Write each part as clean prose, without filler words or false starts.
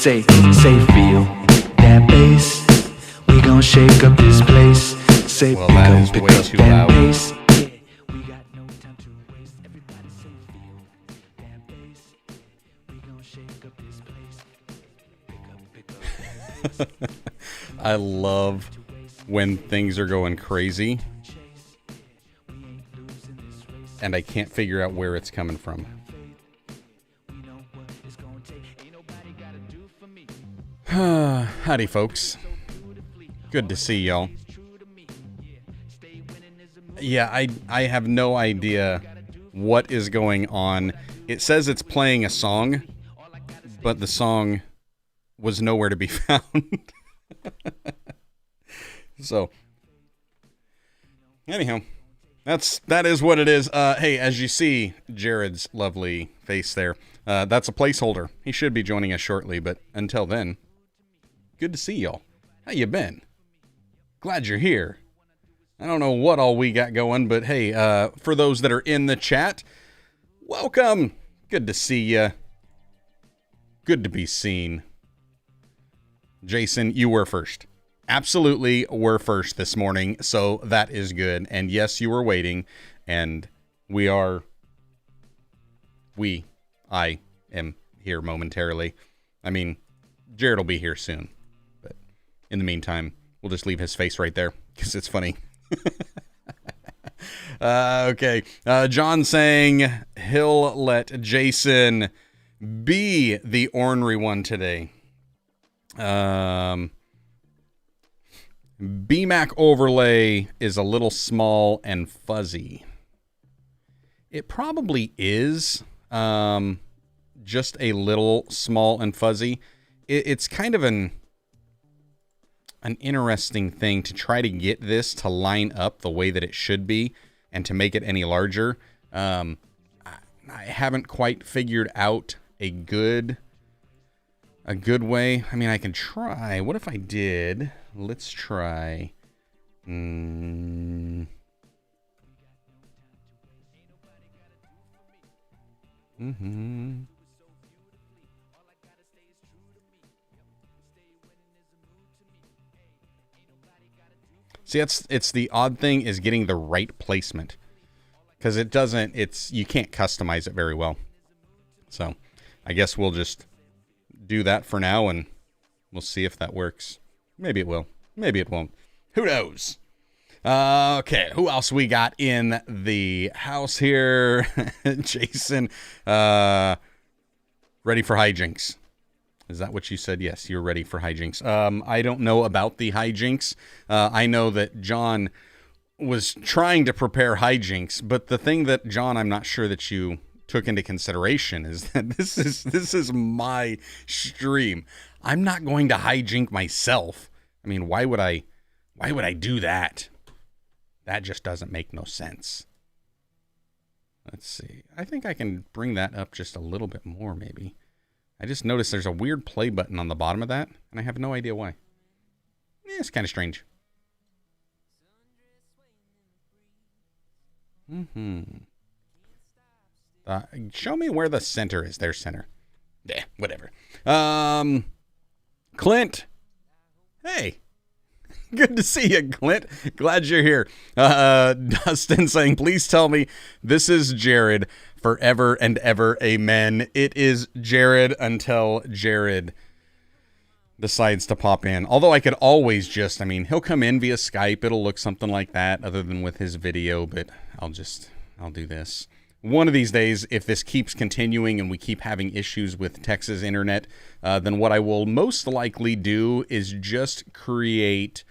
Say, feel that bass. We gon' shake up this place. Say, well, that is way too loud. Bass. Yeah, we got no time to waste. Everybody say, feel that bass. We gon' shake up this place. Pick up I love when things are going crazy and I can't figure out where it's coming from. Howdy, folks. Good to see y'all. Yeah, I have no idea what is going on. It says it's playing a song, but the song was nowhere to be found. So, anyhow, that is what it is. Hey, as you see, Jarrod's lovely face there. That's a placeholder. He should be joining us shortly, but until then, good to see y'all. How you been? Glad you're here. I don't know what all we got going, but hey, for those that are in the chat, welcome. Good to see you. Good to be seen. Jason, you were first. Absolutely were first this morning, so that is good. And yes, you were waiting, and I am here momentarily. I mean, Jarrod will be here soon, but in the meantime, we'll just leave his face right there, because it's funny. Okay, John saying he'll let Jason be the ornery one today. BMAC overlay is a little small and fuzzy. It probably is just a little small and fuzzy. It's kind of an interesting thing to try to get this to line up the way that it should be and to make it any larger. I haven't quite figured out a good way. I mean, I can try. What if I did? Let's try. See, it's the odd thing is getting the right placement, because you can't customize it very well. So I guess we'll just do that for now, and we'll see if that works. Maybe it will. Maybe it won't. Who knows? Okay, who else we got in the house here? Jason, ready for hijinks. Is that what you said? Yes, you're ready for hijinks. I don't know about the hijinks. I know that John was trying to prepare hijinks, but the thing that, John, I'm not sure that you took into consideration is that this is my stream. I'm not going to hijink myself. I mean, why would I do that? That just doesn't make no sense. Let's see. I think I can bring that up just a little bit more, maybe. I just noticed there's a weird play button on the bottom of that, and I have no idea why. It's kind of strange. Show me where the center is. There's center. Yeah, whatever. Clint. Hey. Good to see you, Clint. Glad you're here. Dustin saying, please tell me this is Jarrod forever and ever. Amen. It is Jarrod until Jarrod decides to pop in. Although I could always he'll come in via Skype. It'll look something like that other than with his video, but I'll do this. One of these days, if this keeps continuing and we keep having issues with Texas internet, then what I will most likely do is just create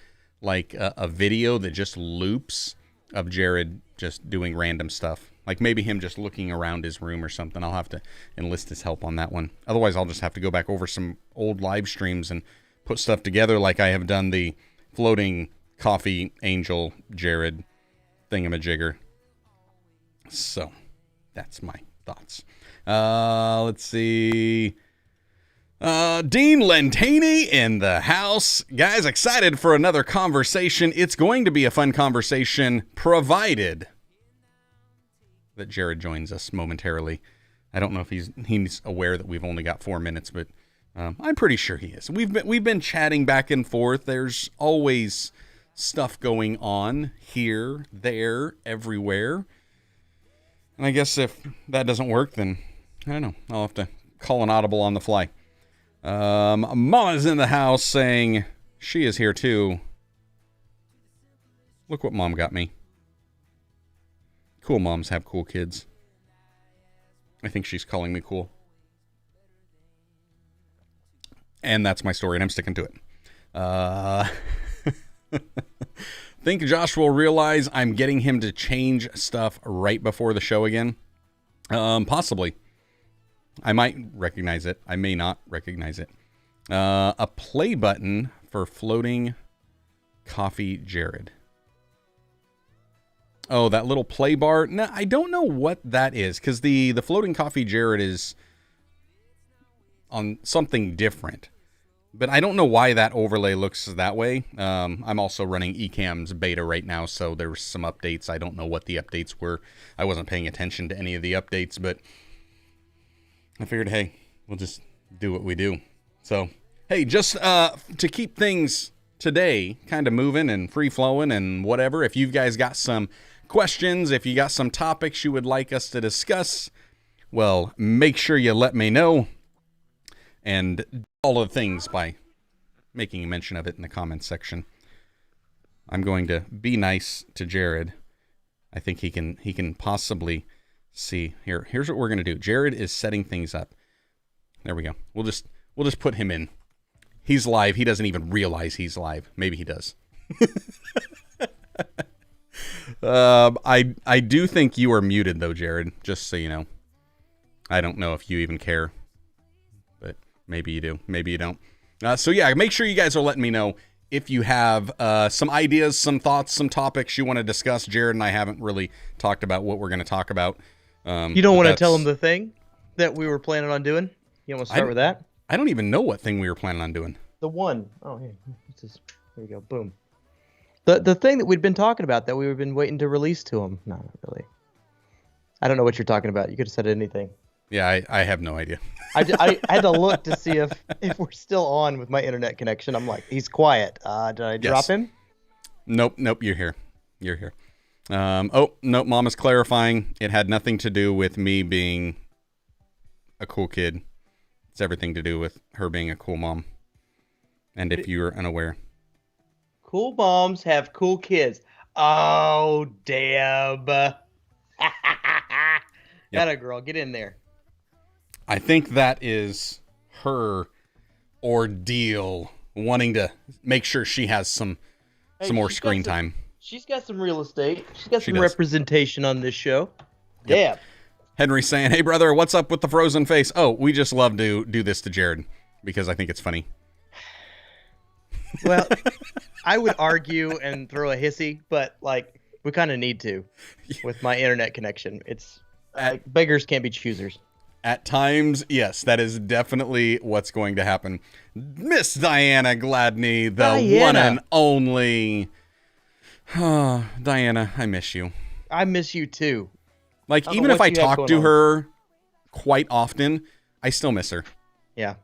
like a video that just loops of Jarrod just doing random stuff. Like maybe him just looking around his room or something. I'll have to enlist his help on that one. Otherwise, I'll just have to go back over some old live streams and put stuff together like I have done the floating coffee angel Jarrod thingamajigger. So that's my thoughts. Let's see. Dean Lentini in the house. Guys, excited for another conversation. It's going to be a fun conversation, provided that Jarrod joins us momentarily. I don't know if he's aware that we've only got 4 minutes, but I'm pretty sure he is. We've been chatting back and forth. There's always stuff going on here, there, everywhere. And I guess if that doesn't work, then I don't know. I'll have to call an audible on the fly. Mama's in the house saying she is here too. Look what Mom got me. Cool moms have cool kids. I think she's calling me cool. And that's my story, and I'm sticking to it. Think Josh will realize I'm getting him to change stuff right before the show again? Possibly. I might recognize it. I may not recognize it. A play button for floating coffee Jarrod. Oh, that little play bar? No, I don't know what that is, because the floating coffee Jarrod is on something different. But I don't know why that overlay looks that way. I'm also running Ecamm's beta right now, so there's some updates. I don't know what the updates were. I wasn't paying attention to any of the updates, but I figured, hey, we'll just do what we do. So, hey, just to keep things today kind of moving and free-flowing and whatever, if you guys got some questions, if you got some topics you would like us to discuss, well, make sure you let me know. And all of the things by making a mention of it in the comments section. I'm going to be nice to Jarrod. I think he can possibly see here. Here's what we're going to do. Jarrod is setting things up. There we go. We'll just put him in. He's live. He doesn't even realize he's live. Maybe he does. I do think you are muted though, Jarrod, just so you know. I don't know if you even care. Maybe you do. Maybe you don't. So yeah, make sure you guys are letting me know if you have some ideas, some thoughts, some topics you want to discuss. Jarrod and I haven't really talked about what we're going to talk about. You don't want to tell them the thing that we were planning on doing? You want to start with that? I don't even know what thing we were planning on doing. The one. Oh, here. There we go. Boom. The thing that we'd been talking about that we've been waiting to release to them. No, not really. I don't know what you're talking about. You could have said anything. Yeah, I have no idea. I had to look to see if we're still on with my internet connection. I'm like, he's quiet. Did I drop him? Nope, you're here. You're here. Oh, nope, Mom is clarifying. It had nothing to do with me being a cool kid. It's everything to do with her being a cool mom. And if you're unaware. Cool moms have cool kids. Oh, damn. Atta girl, get in there. I think that is her ordeal, wanting to make sure she has some more screen time. She's got some real estate. She's got some representation on this show. Yep. Yeah. Henry saying, hey, brother, what's up with the frozen face? Oh, we just love to do this to Jarrod because I think it's funny. Well, I would argue and throw a hissy, but, like, we kind of need to with my internet connection. It's beggars can't be choosers. At times, yes, that is definitely what's going to happen. Miss Diana Gladney, the one and only. Oh, Diana, I miss you. I miss you too. Like, even if I talk to her quite often, I still miss her. Yeah.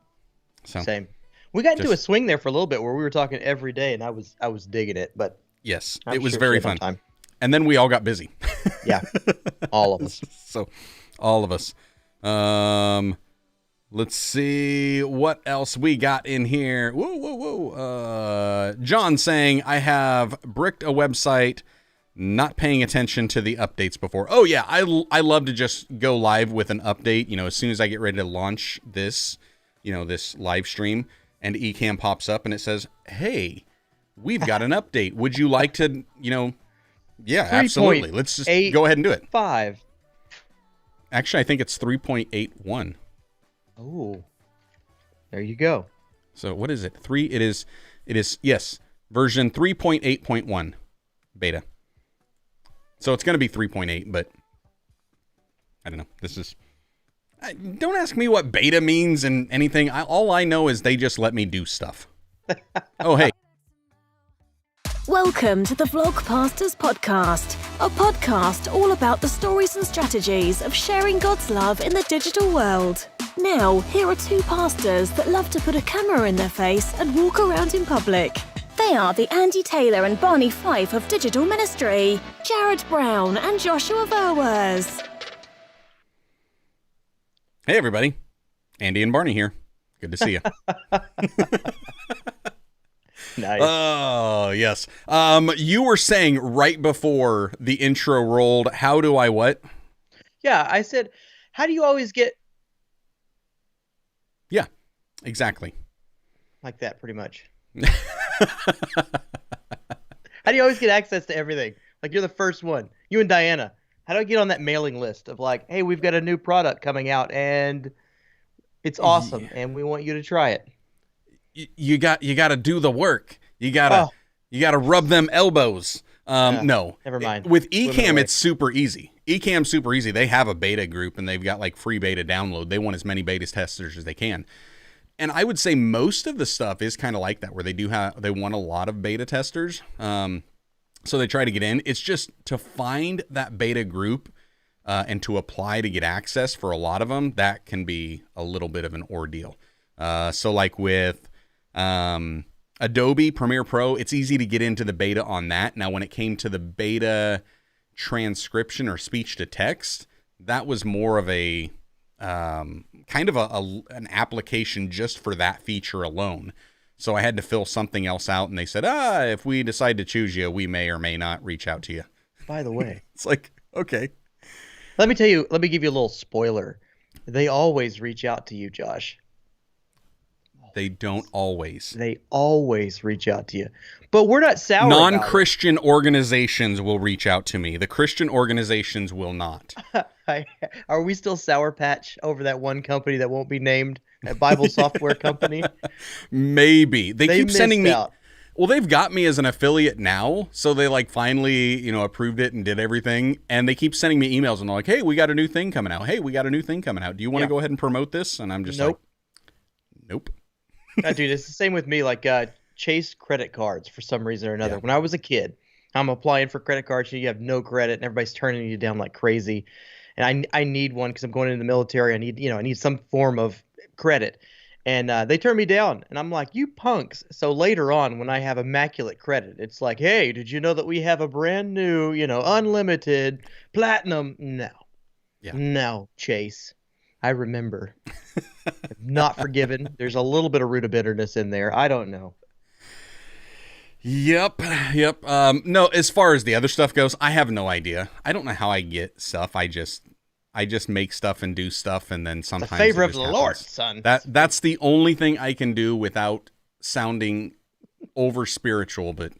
So, same. We got into a swing there for a little bit where we were talking every day, and I was digging it. But yes, it was very fun. And then we all got busy. Yeah, all of us. So, all of us. Let's see what else we got in here. Whoa. John saying, I have bricked a website, not paying attention to the updates before. Oh yeah, I love to just go live with an update. You know, as soon as I get ready to launch this, this live stream, and Ecamm pops up and it says, hey, we've got an update. Would you like to, yeah, absolutely. Let's just go ahead and do it. 5. Actually, I think it's 3.81. Oh, there you go. So what is it? It is, yes, version 3.8.1 beta. So it's going to be 3.8, but I don't know. Don't ask me what beta means and anything. All I know is they just let me do stuff. Oh, hey. Welcome to the Vlogpastors Podcast, a podcast all about the stories and strategies of sharing God's love in the digital world. Now, here are two pastors that love to put a camera in their face and walk around in public. They are the Andy Taylor and Barney Fife of digital ministry, Jarrod Brown and Joshua Verwers. Hey, everybody. Andy and Barney here. Good to see you. Nice. Oh, yes. You were saying right before the intro rolled, how do I what? Yeah, I said, how do you always get Yeah, exactly. like that, pretty much? How do you always get access to everything? Like you're the first one. You and Diana. How do I get on that mailing list of like, hey, we've got a new product coming out and it's awesome and we want you to try it. You got to do the work. You got to rub them elbows. No. Never mind. With Ecamm, it's super easy. Ecamm's super easy. They have a beta group and they've got like free beta download. They want as many beta testers as they can. And I would say most of the stuff is kind of like that, where they want a lot of beta testers. So they try to get in. It's just to find that beta group and to apply to get access for a lot of them, that can be a little bit of an ordeal. So like with Adobe Premiere Pro, it's easy to get into the beta on that. Now, when it came to the beta transcription or speech to text, that was more of a kind of an application just for that feature alone. So I had to fill something else out, and they said, if we decide to choose you, we may or may not reach out to you. By the way, It's like, okay. let me give you a little spoiler. They always reach out to you, Josh. They don't always. They always reach out to you. But we're not sour about it. Non-Christian organizations will reach out to me. The Christian organizations will not. Are we still Sour Patch over that one company that won't be named? That Bible software company? Maybe. They keep sending me. out. Well, they've got me as an affiliate now, so they like finally, approved it and did everything, and they keep sending me emails and they're like, "Hey, we got a new thing coming out. Hey, we got a new thing coming out. Do you want to go ahead and promote this?" And I'm just like, "Nope." Dude, it's the same with me. Like Chase credit cards for some reason or another. Yeah. When I was a kid, I'm applying for credit cards and you have no credit and everybody's turning you down like crazy. And I need one because I'm going into the military. I need some form of credit. And they turn me down. And I'm like, you punks. So later on, when I have immaculate credit, it's like, hey, did you know that we have a brand new, unlimited platinum? No. Yeah. No, Chase. I remember. I'm not forgiven. There's a little bit of root of bitterness in there. I don't know. Yep. No, as far as the other stuff goes, I have no idea. I don't know how I get stuff. I just make stuff and do stuff, and then sometimes The favor it of just the happens. Lord, son. That's the only thing I can do without sounding over spiritual, but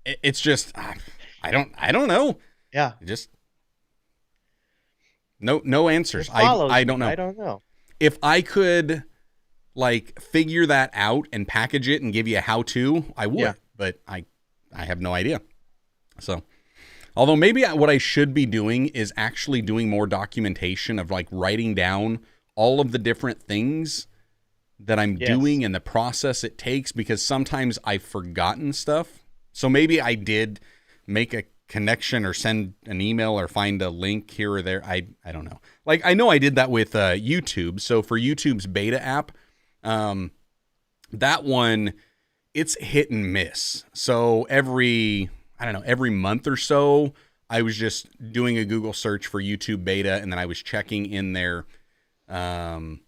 it's just I don't know. Yeah. Just no answers. It follows I don't me. know. I don't know. If I could like figure that out and package it and give you a how-to, I would, but I have no idea. So, although maybe what I should be doing is actually doing more documentation of like writing down all of the different things that I'm doing and the process it takes, because sometimes I've forgotten stuff. So maybe I did make a connection or send an email or find a link here or there. I don't know. Like I know I did that with YouTube. So for YouTube's beta app, that one, it's hit and miss. So every month or so, I was just doing a Google search for YouTube beta, and then I was checking in there, in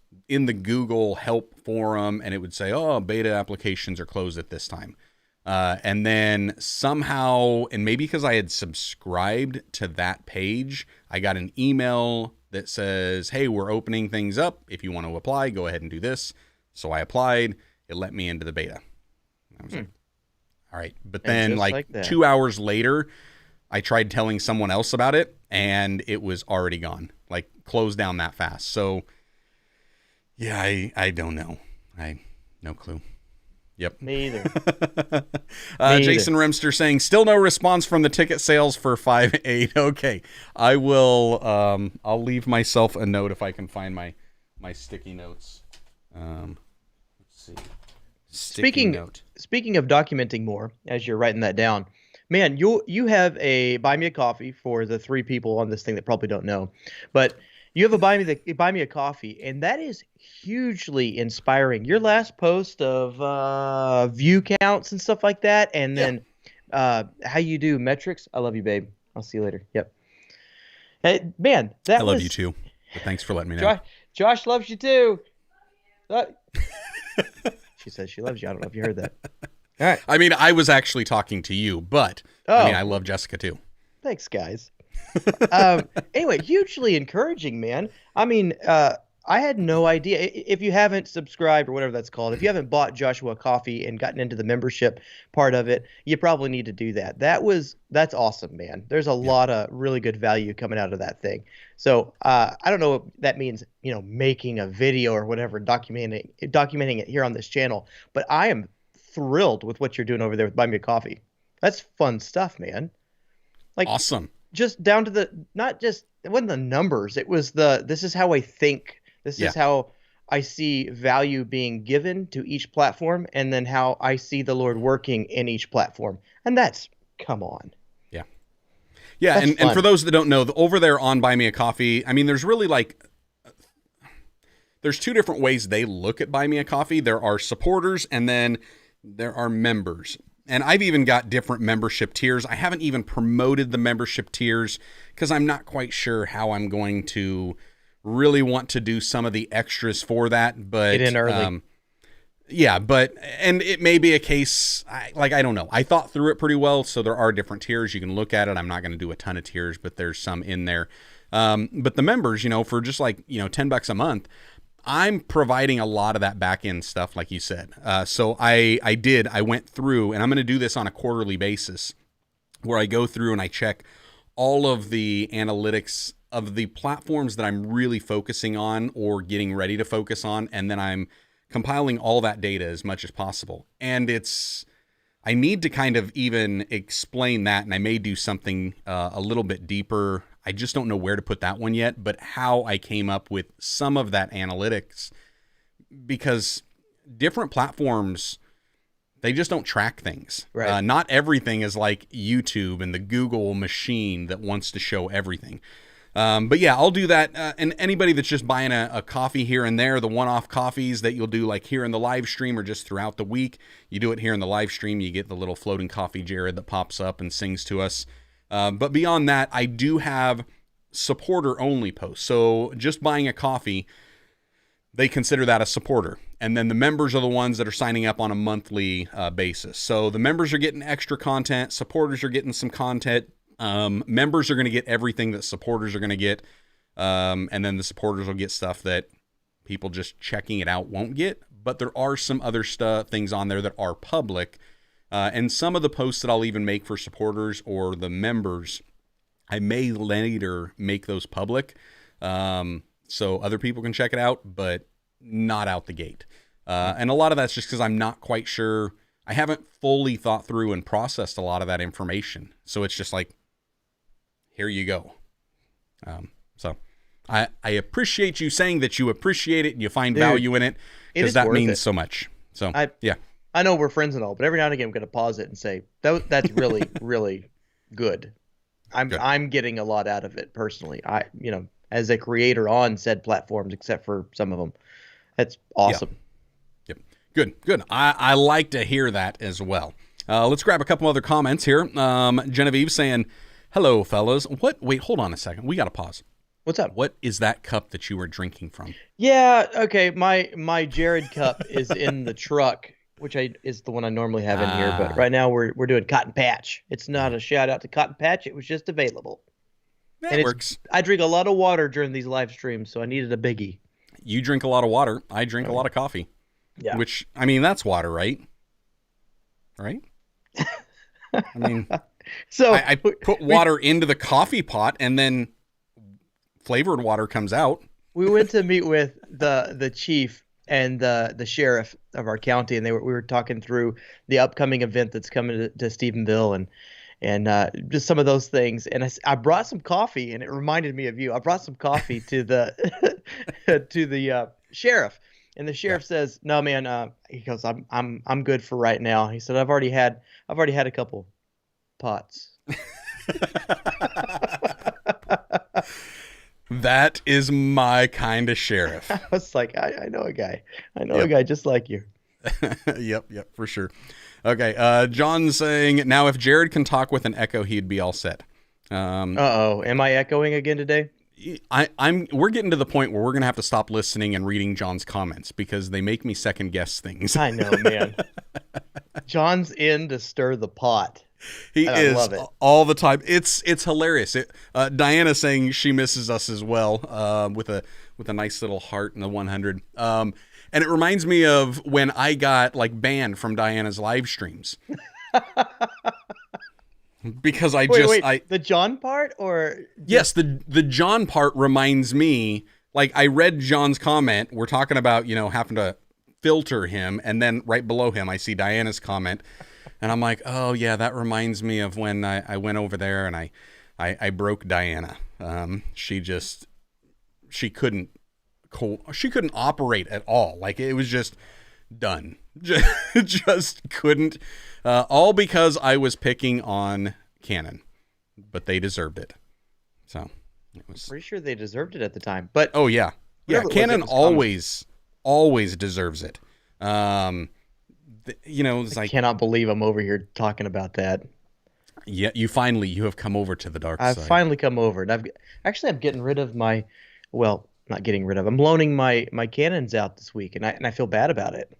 the Google help forum, and it would say, "Oh, beta applications are closed at this time." And then somehow, and maybe because I had subscribed to that page, I got an email that says, "Hey, we're opening things up. If you want to apply, go ahead and do this." So I applied. It let me into the beta. I was like, all right. But then like 2 hours later, I tried telling someone else about it, and it was already gone. Like closed down that fast. So yeah, I don't know. No clue. Yep. Me either. Jason Remster saying, still no response from the ticket sales for 5.8. Okay. I will, I'll leave myself a note if I can find my sticky notes. Let's see. Speaking of documenting more, as you're writing that down, man, you have a buy me a coffee for the three people on this thing that probably don't know, but You have a buy me a coffee, and that is hugely inspiring. Your last post of view counts and stuff like that, and then how you do metrics. I love you, babe. I'll see you later. Yep. Hey, man, I love you too. But thanks for letting me know. Josh loves you too. She says she loves you. I don't know if you heard that. All right. I mean, I was actually talking to you, but I mean, I love Jessica too. Thanks, guys. Anyway, hugely encouraging, man. I mean, I had no idea. If you haven't subscribed or whatever that's called, if you haven't bought Joshua Coffee and gotten into the membership part of it, you probably need to do that. That's awesome, man. There's a lot of really good value coming out of that thing. So I don't know if that means, making a video or whatever, documenting it here on this channel, but I am thrilled with what you're doing over there with Buy Me a Coffee. That's fun stuff, man. Like, awesome. Just down to it wasn't the numbers. It was this is how I think. This is how I see value being given to each platform, and then how I see the Lord working in each platform. And come on. Yeah. Yeah. And for those that don't know, over there on Buy Me a Coffee, I mean, there's really there's two different ways they look at Buy Me a Coffee. There are supporters, and then there are members. And I've even got different membership tiers. I haven't even promoted the membership tiers because I'm not quite sure how I'm going to really want to do some of the extras for that. But get in early. And it may be a case, I don't know. I thought through it pretty well. So there are different tiers. You can look at it. I'm not going to do a ton of tiers, but there's some in there. But the members, for just $10 a month, I'm providing a lot of that back end stuff, like you said. So I went through, and I'm going to do this on a quarterly basis, where I go through and I check all of the analytics of the platforms that I'm really focusing on or getting ready to focus on. And then I'm compiling all that data as much as possible. And I need to kind of even explain that. And I may do something a little bit deeper. I just don't know where to put that one yet, but how I came up with some of that analytics, because different platforms, they just don't track things. Right. Not everything is like YouTube and the Google machine that wants to show everything. But yeah, I'll do that. And anybody that's just buying a coffee here and there, the one-off coffees that you'll do like here in the live stream or just throughout the week, you do it here in the live stream, you get the little floating coffee Jarrod that pops up and sings to us. But beyond that, I do have supporter-only posts. So just buying a coffee, they consider that a supporter. And then the members are the ones that are signing up on a monthly basis. So the members are getting extra content. Supporters are getting some content. Members are going to get everything that supporters are going to get. And then the supporters will get stuff that people just checking it out won't get. But there are some other things on there that are public. And some of the posts that I'll even make for supporters or the members, I may later make those public, so other people can check it out, but not out the gate. And a lot of that's just because I'm not quite sure. I haven't fully thought through and processed a lot of that information. So it's just like, here you go. So I appreciate you saying that you appreciate it and you find value in it, because that means so much. So yeah. I know we're friends and all, but every now and again I'm going to pause it and say that's really, really good. I'm getting a lot out of it personally. As a creator on said platforms, except for some of them, that's awesome. Yep. Good. I like to hear that as well. Let's grab a couple other comments here. Genevieve saying, "Hello, fellas. Wait, hold on a second. We got to pause. What's up? What is that cup that you were drinking from?" Yeah. Okay. My Jarrod cup is in the truck, which is the one I normally have in here. But right now we're doing Cotton Patch. It's not a shout out to Cotton Patch. It was just available. That works. I drink a lot of water during these live streams, so I needed a biggie. You drink a lot of water. I drink a lot of coffee. Yeah. Which, I mean, that's water, right? Right? I mean, so I put water into the coffee pot and then flavored water comes out. We went to meet with the chief and the sheriff of our county, and we were talking through the upcoming event that's coming to Stephenville and just some of those things. And I brought some coffee, and it reminded me of you. I brought some coffee to the to the sheriff, and the sheriff says, "No, man." He goes, "I'm good for right now." He said, "I've already had a couple pots." That is my kind of sheriff. I was like, I know a guy. I know Yep. a guy just like you. Yep, for sure. Okay, John's saying, now if Jarrod can talk with an echo, he'd be all set. Uh-oh. Am I echoing again today? We're getting to the point where we're going to have to stop listening and reading John's comments because they make me second guess things. I know, man. John's in to stir the pot. He I is love it. all the time. It's hilarious. Diana saying she misses us as well, with a nice little heart and a 100. And it reminds me of when I got like banned from Diana's live streams. Because I the John part or yes, the John part reminds me, like, I read John's comment. We're talking about, having to filter him, and then right below him I see Diana's comment, and I'm like, oh yeah, that reminds me of when I went over there and I broke Diana. She couldn't operate at all. Like, it was just done. Just couldn't. All because I was picking on Canon, but they deserved it. So it was pretty sure they deserved it at the time. But oh yeah, Canon it was always deserves it. It's I like, cannot believe I'm over here talking about that. yeah, you have come over to the dark I've side. finally come over, and I'm getting rid of my, well, not getting rid of. I'm loaning my Canons out this week, and I feel bad about it.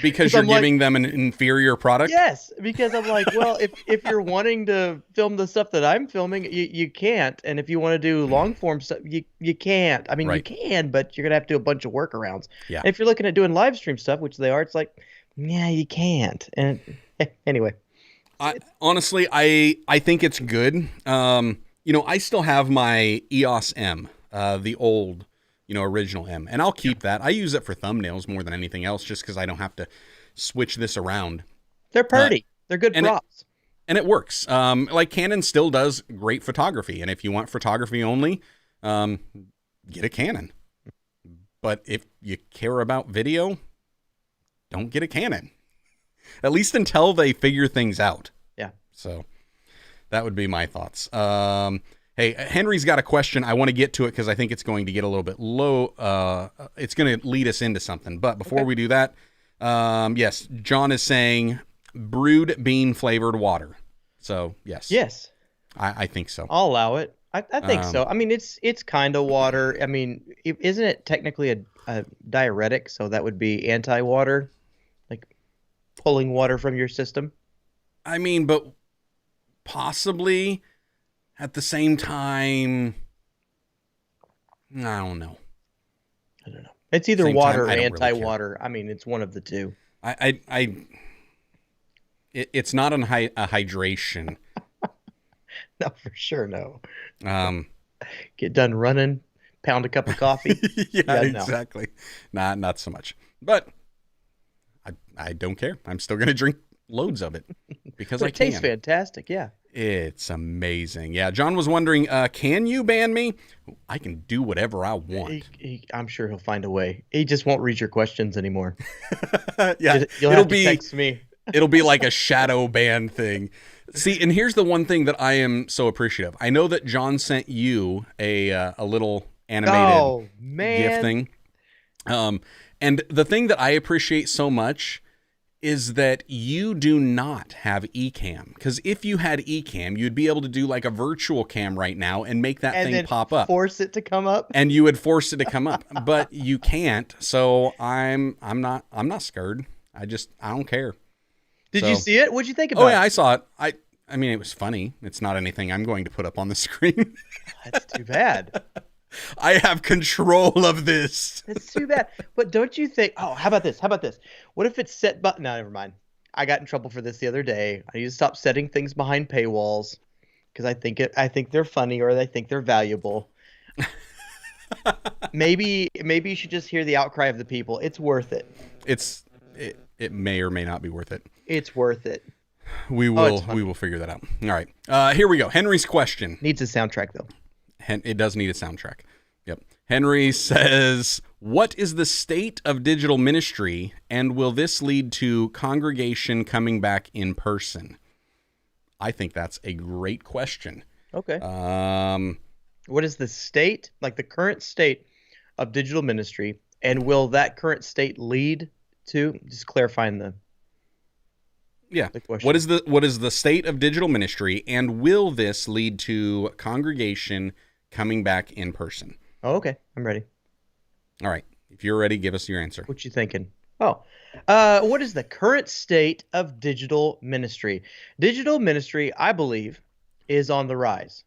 Because you're giving them an inferior product? Yes, because I'm like, well, if you're wanting to film the stuff that I'm filming, you can't. And if you want to do long form stuff, you can't. I mean, Right. you can, but you're going to have to do a bunch of workarounds. Yeah. And if you're looking at doing live stream stuff, which they are, it's like, yeah, you can't. And anyway. Honestly, I think it's good. I still have my EOS M, the old, original M, and I'll keep that. I use it for thumbnails more than anything else, just because I don't have to switch this around. They're pretty. They're good props. And it works. Like, Canon still does great photography, and if you want photography only, get a Canon. But if you care about video, don't get a Canon. At least until they figure things out. Yeah. So that would be my thoughts. Hey, Henry's got a question. I want to get to it because I think it's going to get a little bit low. It's going to lead us into something. But before we do that, yes, John is saying brewed bean flavored water. So, yes. Yes. I think so. I'll allow it. I think so. I mean, it's kind of water. I mean, isn't it technically a diuretic? So that would be anti-water, like pulling water from your system. I mean, but possibly at the same time, I don't know. It's either Same water time, or I don't really anti-water. I mean, it's one of the two. It's not a hydration. No, for sure, no. Get done running, pound a cup of coffee. yeah, no. exactly. Not so much. But I don't care. I'm still going to drink loads of it because But I it can. tastes fantastic, yeah. It's amazing. Yeah, John was wondering, can you ban me? I can do whatever I want. I'm sure he'll find a way. He just won't read your questions anymore. Yeah, You'll have to text me. It'll be like a shadow ban thing. See, and here's the one thing that I am so appreciative. I know that John sent you a little animated GIF thing. And the thing that I appreciate so much is that you do not have Ecamm. Because if you had Ecamm, you'd be able to do like a virtual cam right now and make that thing pop up. Force it to come up. And you would force it to come up. But you can't. So I'm not scared. I don't care. Did you see it? What'd you think about it? Oh yeah, I saw it. I mean, it was funny. It's not anything I'm going to put up on the screen. That's too bad. I have control of this. It's too bad. But don't you think, how about this? What if it's set button? No, never mind. I got in trouble for this the other day. I need to stop setting things behind paywalls because I think they're funny or I think they're valuable. Maybe you should just hear the outcry of the people. It's worth it. It may or may not be worth it. It's worth it. We will figure that out. All right. Here we go. Henry's question. Needs a soundtrack though. It does need a soundtrack. Yep. Henry says, what is the state of digital ministry, and will this lead to congregation coming back in person? I think that's a great question. Okay. Um, What is the state, like the current state of digital ministry, and will that current state lead to, just clarifying yeah. the question. What is the state of digital ministry, and will this lead to congregation coming back in person? Oh, okay. I'm ready. All right. If you're ready, give us your answer. What you thinking? Oh, what is the current state of digital ministry? Digital ministry, I believe, is on the rise.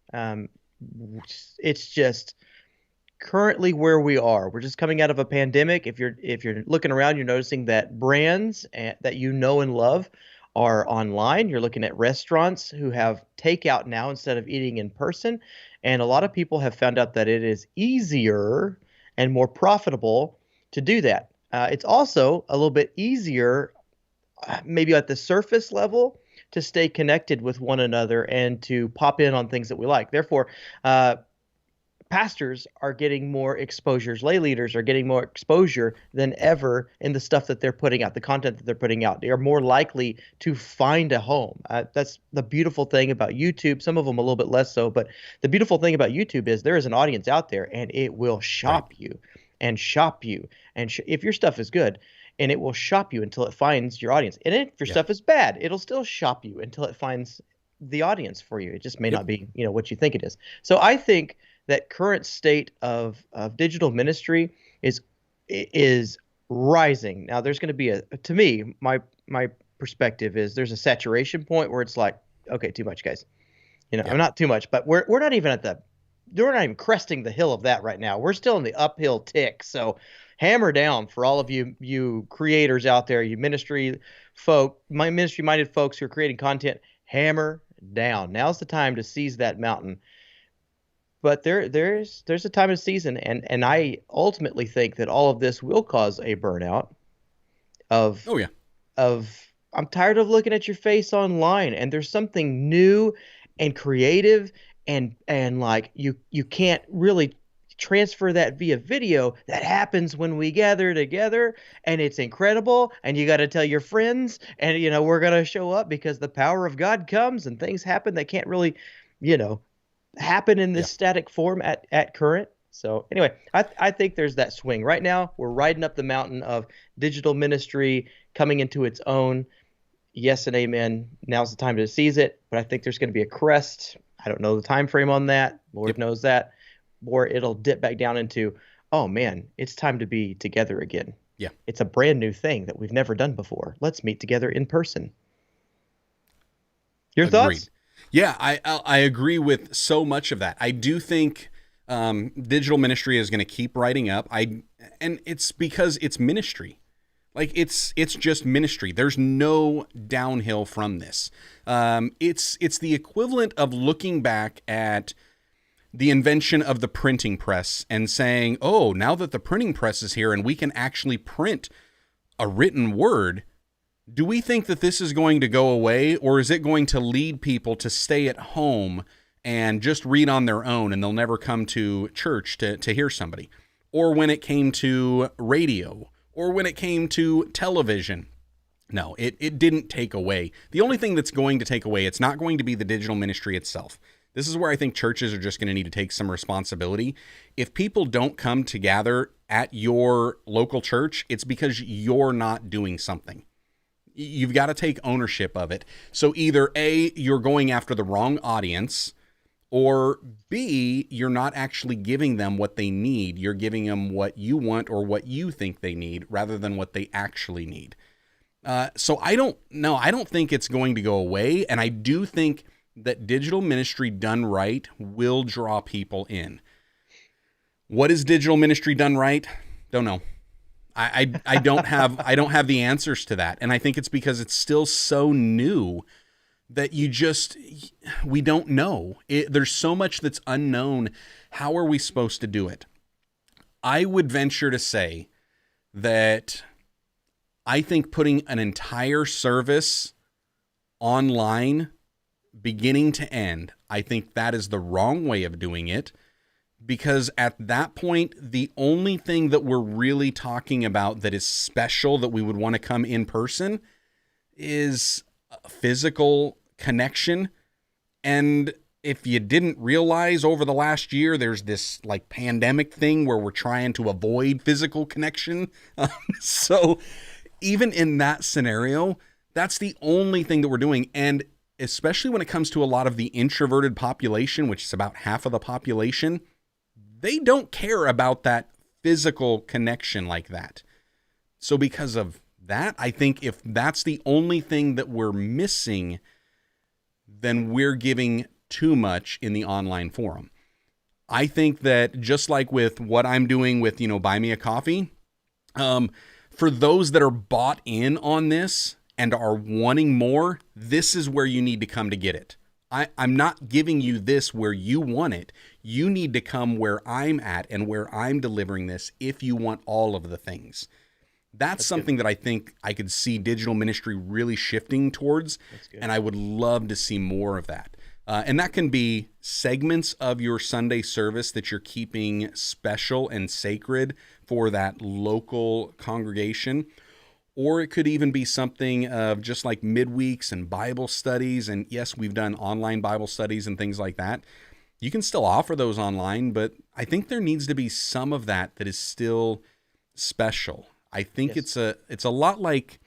It's just currently where we are. We're just coming out of a pandemic. If you're looking around, you're noticing that brands that you know and love are online. You're looking at restaurants who have takeout now instead of eating in person, and a lot of people have found out that it is easier and more profitable to do that. It's also a little bit easier, maybe at the surface level, to stay connected with one another and to pop in on things that we like. Therefore, pastors are getting more exposures. Lay leaders are getting more exposure than ever in the stuff that they're putting out, the content that they're putting out. They are more likely to find a home. That's the beautiful thing about YouTube. Some of them a little bit less so, but the beautiful thing about YouTube is there is an audience out there, and it will shop you and shop you. And if your stuff is good, and it will shop you until it finds your audience. And if your stuff is bad, it'll still shop you until it finds the audience for you. It just may not be, what you think it is. So I think that current state of digital ministry is rising. Now there's going to be to me, my perspective is there's a saturation point where it's like, okay, too much, guys. I'm not too much, but we're not even we're not even cresting the hill of that right now. We're still in the uphill tick. So hammer down for all of you creators out there, you ministry folk, my ministry minded folks who are creating content. Hammer down. Now's the time to seize that mountain. But there's a time and season, and I ultimately think that all of this will cause a burnout of I'm tired of looking at your face online, and there's something new and creative and like you can't really transfer that via video. That happens when we gather together, and it's incredible, and you got to tell your friends, and we're going to show up because the power of God comes and things happen that can't really happen in this static form at current. So anyway, I think there's that swing. Right now, we're riding up the mountain of digital ministry coming into its own. Yes and amen. Now's the time to seize it. But I think there's going to be a crest. I don't know the time frame on that. Lord knows that. Or it'll dip back down into, oh man, it's time to be together again. Yeah. It's a brand new thing that we've never done before. Let's meet together in person. Your thoughts? Yeah, I agree with so much of that. I do think digital ministry is going to keep riding up. And it's because it's ministry. Like it's just ministry. There's no downhill from this. It's the equivalent of looking back at the invention of the printing press and saying, oh, now that the printing press is here and we can actually print a written word, do we think that this is going to go away, or is it going to lead people to stay at home and just read on their own and they'll never come to church to hear somebody? Or when it came to radio, or when it came to television? No, it didn't take away. The only thing that's going to take away, it's not going to be the digital ministry itself. This is where I think churches are just going to need to take some responsibility. If people don't come together at your local church, it's because you're not doing something. You've got to take ownership of it. So either A, you're going after the wrong audience, or B, you're not actually giving them what they need. You're giving them what you want or what you think they need rather than what they actually need. So I don't think it's going to go away. And I do think that digital ministry done right will draw people in. What is digital ministry done right? Don't know. I don't have the answers to that. And I think it's because it's still so new that we don't know. There's so much that's unknown. How are we supposed to do it? I would venture to say that I think putting an entire service online, beginning to end, I think that is the wrong way of doing it. Because at that point, the only thing that we're really talking about that is special that we would want to come in person is a physical connection. And if you didn't realize over the last year, there's this like pandemic thing where we're trying to avoid physical connection. So even in that scenario, that's the only thing that we're doing. And especially when it comes to a lot of the introverted population, which is about half of the population, they don't care about that physical connection like that. So because of that, I think if that's the only thing that we're missing, then we're giving too much in the online forum. I think that just like with what I'm doing with, Buy Me a Coffee, for those that are bought in on this and are wanting more, this is where you need to come to get it. I'm not giving you this where you want it. You need to come where I'm at and where I'm delivering this if you want all of the things. That's something that I think I could see digital ministry really shifting towards, and I would love to see more of that. And that can be segments of your Sunday service that you're keeping special and sacred for that local congregation. Or it could even be something of just like midweeks and Bible studies. And yes, we've done online Bible studies and things like that. You can still offer those online, but I think there needs to be some of that is still special. I think it's a lot like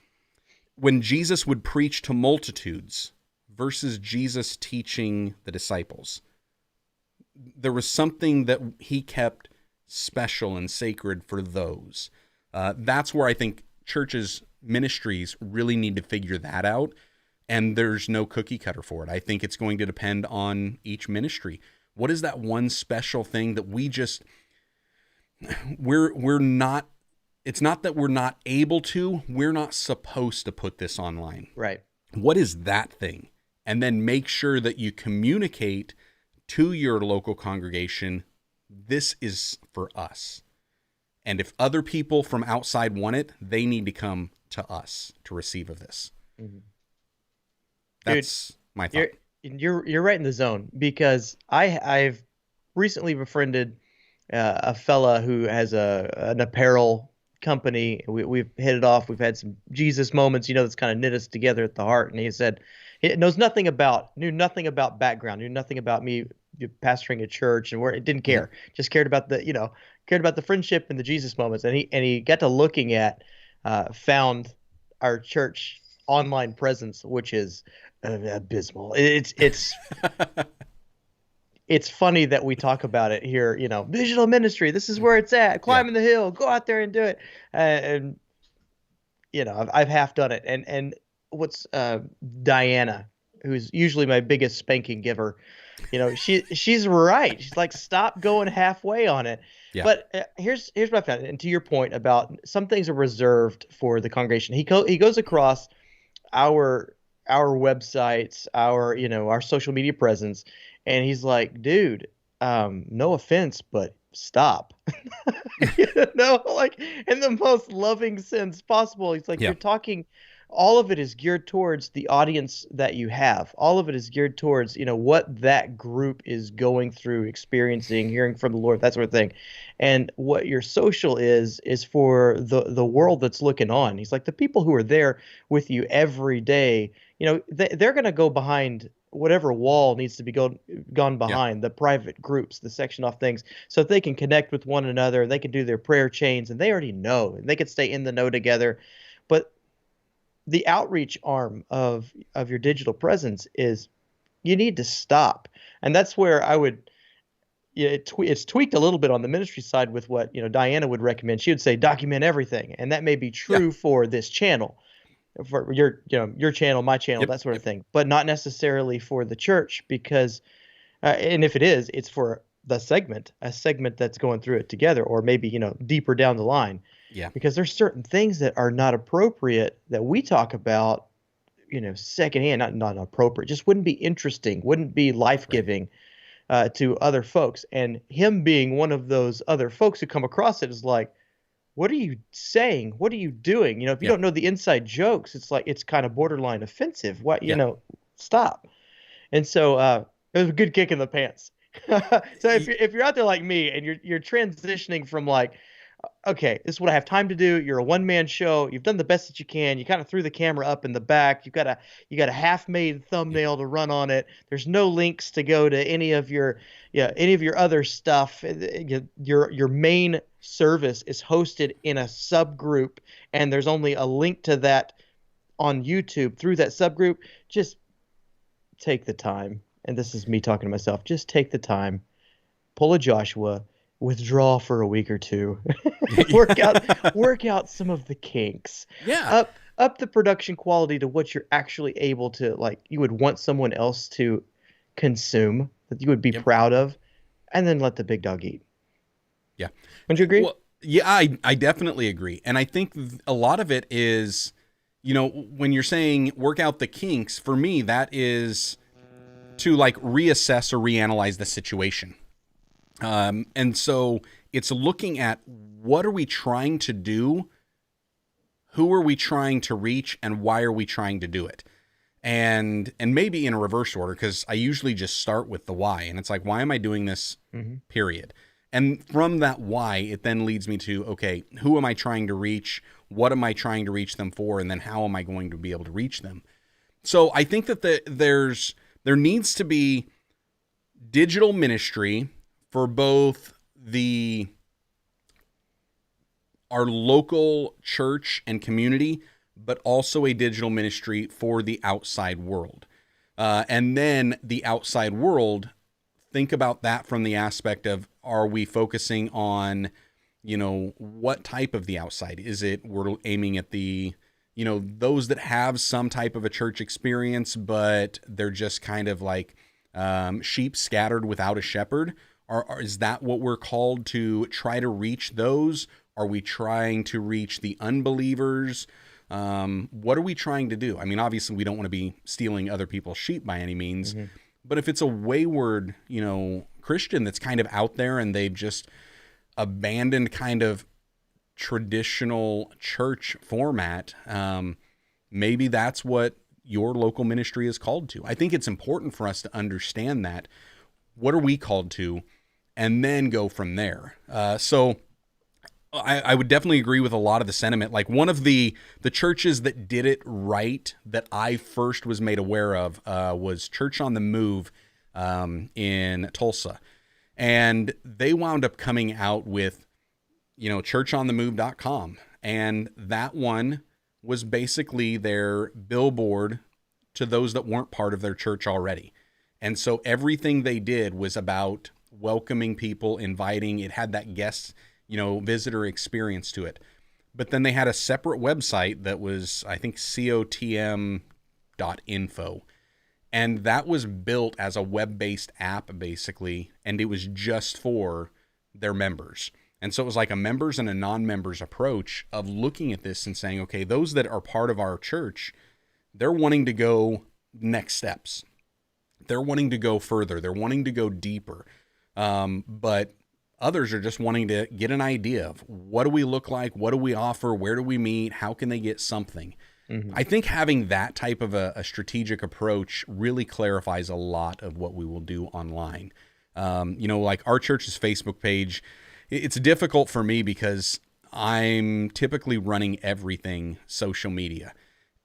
when Jesus would preach to multitudes versus Jesus teaching the disciples. There was something that he kept special and sacred for those. That's where I think churches, ministries really need to figure that out. And there's no cookie cutter for it. I think it's going to depend on each ministry. What is that one special thing that we're not, it's not that we're not able to, we're not supposed to put this online. Right. What is that thing? And then make sure that you communicate to your local congregation, this is for us. And if other people from outside want it, they need to come to us to receive of this. Mm-hmm. That's my thought. You're right in the zone, because I've recently befriended a fella who has an apparel company. We've hit it off. We've had some Jesus moments, that's kind of knit us together at the heart. And he said he knew nothing about background, knew nothing about me pastoring a church, and it didn't care. Just cared about the friendship and the Jesus moments. And he got to looking at, found our church online presence, which is abysmal. It's it's funny that we talk about it here, digital ministry, this is where it's at, climbing the hill, go out there and do it. And I've half done it. And what's Diana, who's usually my biggest spanking giver, she's right. She's like, stop going halfway on it. Yeah. But here's what I found. And to your point about some things are reserved for the congregation. He goes across our websites, our social media presence, and he's like, dude, no offense, but stop. Like in the most loving sense possible. He's like, you're talking, all of it is geared towards the audience that you have. All of it is geared towards, what that group is going through, experiencing, hearing from the Lord, that sort of thing. And what your social is for the world that's looking on. He's like, the people who are there with you every day, they're going to go behind whatever wall needs to be gone behind, the private groups, the section off things, so that they can connect with one another, and they can do their prayer chains, and they already know, and they can stay in the know together. But the outreach arm of your digital presence is, you need to stop. And that's where I would, it's tweaked a little bit on the ministry side with what, Diana would recommend. She would say, document everything. And that may be true for this channel, for your channel, my channel, that sort of thing, but not necessarily for the church, because, and if it is, it's for a segment that's going through it together, or maybe, deeper down the line. Yeah. Because there's certain things that are not appropriate that we talk about, secondhand, not appropriate, just wouldn't be interesting, wouldn't be life-giving to other folks. And him being one of those other folks who come across it is like, what are you saying? What are you doing? If you don't know the inside jokes, it's like, it's kind of borderline offensive. What, stop. And so it was a good kick in the pants. So if you're out there like me and you're transitioning from like, okay, this is what I have time to do. You're a one-man show. You've done the best that you can. You kind of threw the camera up in the back. You got a half-made thumbnail to run on it. There's no links to go to any of your other stuff. Your main service is hosted in a subgroup, and there's only a link to that on YouTube through that subgroup. Just take the time. And this is me talking to myself. Just take the time. Pull a Joshua, withdraw for a week or two, work out some of the kinks. Yeah. Up the production quality to what you're actually able to, like, you would want someone else to consume, that you would be proud of, and then let the big dog eat. Yeah. Would you agree? Well, yeah, I definitely agree. And I think a lot of it is, when you're saying work out the kinks, for me, that is to like reassess or reanalyze the situation. And so it's looking at what are we trying to do? Who are we trying to reach, and why are we trying to do it? And maybe in a reverse order, because I usually just start with the why. And it's like, why am I doing this, period? And from that why, it then leads me to, okay, who am I trying to reach? What am I trying to reach them for? And then how am I going to be able to reach them? So I think that there needs to be digital ministry for both our local church and community, but also a digital ministry for the outside world. And then the outside world, think about that from the aspect of, are we focusing on, what type of the outside? Is it we're aiming at the, those that have some type of a church experience, but they're just kind of like sheep scattered without a shepherd? Or is that what we're called to try to reach those? Are we trying to reach the unbelievers? What are we trying to do? I mean, obviously we don't want to be stealing other people's sheep by any means, but if it's a wayward, Christian that's kind of out there and they've just abandoned kind of traditional church format, maybe that's what your local ministry is called to. I think it's important for us to understand that. What are we called to? And then go from there. So I would definitely agree with a lot of the sentiment. Like one of the churches that did it right that I first was made aware of was Church on the Move in Tulsa. And they wound up coming out with, churchonthemove.com. And that one was basically their billboard to those that weren't part of their church already. And so everything they did was about welcoming people, inviting. It had that guest, visitor experience to it. But then they had a separate website that was, I think, cotm.info. And that was built as a web-based app, basically, and it was just for their members. And so it was like a members and a non-members approach of looking at this and saying, okay, those that are part of our church, they're wanting to go next steps. They're wanting to go further. They're wanting to go deeper. But others are just wanting to get an idea of what do we look like? What do we offer? Where do we meet? How can they get something? I think having that type of a strategic approach really clarifies a lot of what we will do online. Like our church's Facebook page, it's difficult for me because I'm typically running everything social media.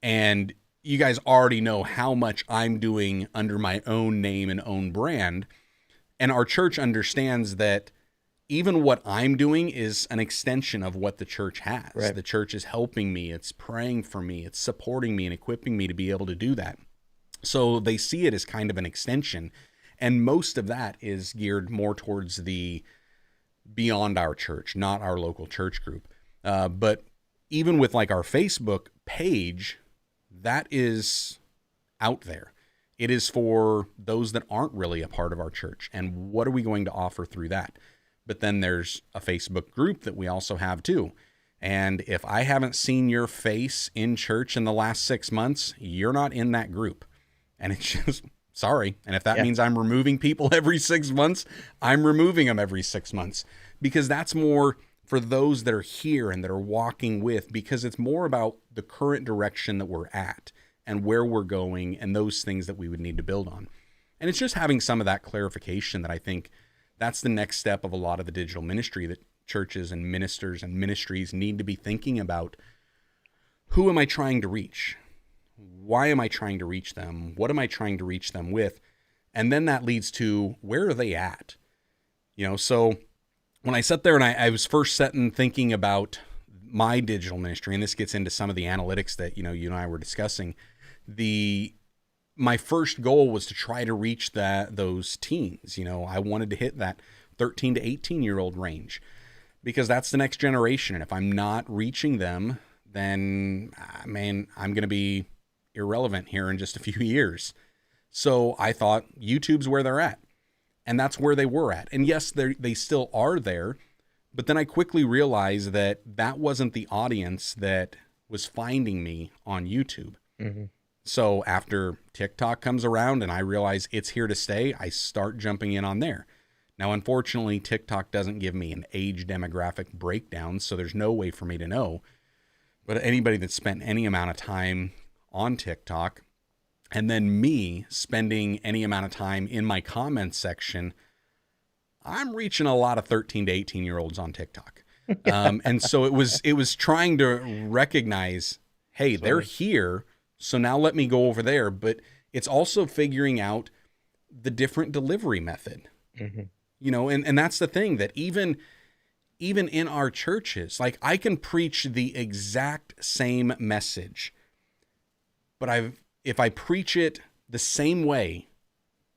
And you guys already know how much I'm doing under my own name and own brand. And our church understands that even what I'm doing is an extension of what the church has. Right. The church is helping me. It's praying for me. It's supporting me and equipping me to be able to do that. So they see it as kind of an extension. And most of that is geared more towards the beyond our church, not our local church group. But even with like our Facebook page, that is out there. It is for those that aren't really a part of our church. And what are we going to offer through that? But then there's a Facebook group that we also have too. And if I haven't seen your face in church in the last 6 months, you're not in that group. And it's just, sorry. And if that means I'm removing people every 6 months, I'm removing them every 6 months. Because that's more for those that are here and that are walking with, because it's more about the current direction that we're at and where we're going and those things that we would need to build on. And it's just having some of that clarification that I think that's the next step of a lot of the digital ministry that churches and ministers and ministries need to be thinking about, who am I trying to reach? Why am I trying to reach them? What am I trying to reach them with? And then that leads to, where are they at? So when I sat there and I was first thinking about my digital ministry, and this gets into some of the analytics that, you and I were discussing, my first goal was to try to reach those teens. I wanted to hit that 13 to 18-year-old range, because that's the next generation. And if I'm not reaching them, then, man, I'm going to be irrelevant here in just a few years. So I thought YouTube's where they're at. And that's where they were at. And yes, they still are there. But then I quickly realized that wasn't the audience that was finding me on YouTube. Mm-hmm. So after TikTok comes around and I realize it's here to stay, I start jumping in on there. Now, unfortunately, TikTok doesn't give me an age demographic breakdown, so there's no way for me to know. But anybody that's spent any amount of time on TikTok, and then me spending any amount of time in my comments section, I'm reaching a lot of 13 to 18-year-olds on TikTok. And so it was trying to recognize, hey, they're here, so now let me go over there. But it's also figuring out the different delivery method. Mm-hmm. And that's the thing, that even in our churches, like, I can preach the exact same message, but if I preach it the same way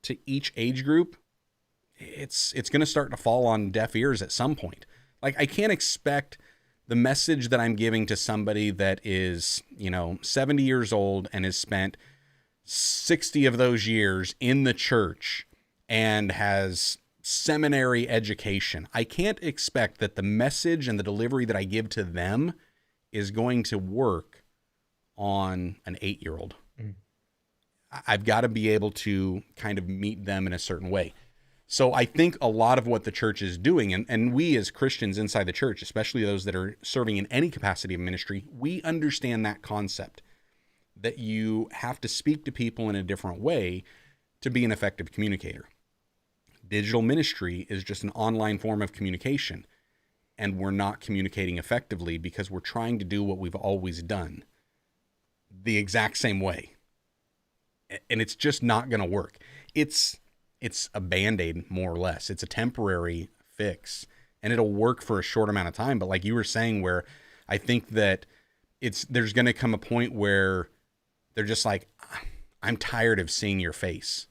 to each age group, it's going to start to fall on deaf ears at some point. Like, I can't expect the message that I'm giving to somebody that is, 70 years old and has spent 60 of those years in the church and has seminary education. I can't expect that the message and the delivery that I give to them is going to work on an 8-year-old. Mm. I've got to be able to kind of meet them in a certain way. So I think a lot of what the church is doing, and we as Christians inside the church, especially those that are serving in any capacity of ministry, we understand that concept, that you have to speak to people in a different way to be an effective communicator. Digital ministry is just an online form of communication, and we're not communicating effectively because we're trying to do what we've always done the exact same way. And it's just not going to work. It's a Band-Aid, more or less. It's a temporary fix, and it'll work for a short amount of time. But like you were saying, where I think that there's going to come a point where they're just like, I'm tired of seeing your face.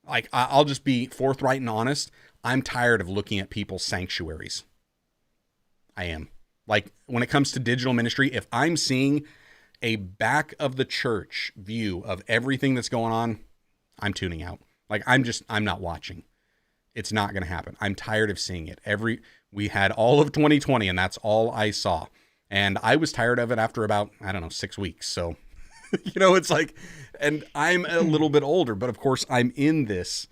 Like, I'll just be forthright and honest. I'm tired of looking at people's sanctuaries. I am. Like, when it comes to digital ministry, if I'm seeing a back of the church view of everything that's going on, I'm tuning out. Like, I'm not watching. It's not going to happen. I'm tired of seeing it. We had all of 2020, and that's all I saw. And I was tired of it after about, 6 weeks. So, it's like, and I'm a little bit older, but of course I'm in this.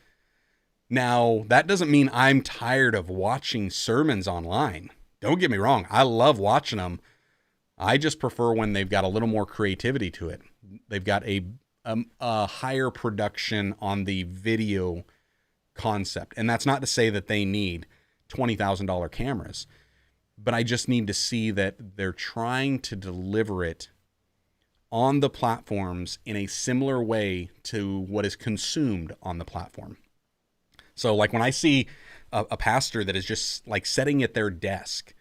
Now, that doesn't mean I'm tired of watching sermons online. Don't get me wrong. I love watching them. I just prefer when they've got a little more creativity to it. They've got a higher production on the video concept. And that's not to say that they need $20,000 cameras, but I just need to see that they're trying to deliver it on the platforms in a similar way to what is consumed on the platform. So like when I see a pastor that is just like sitting at their desk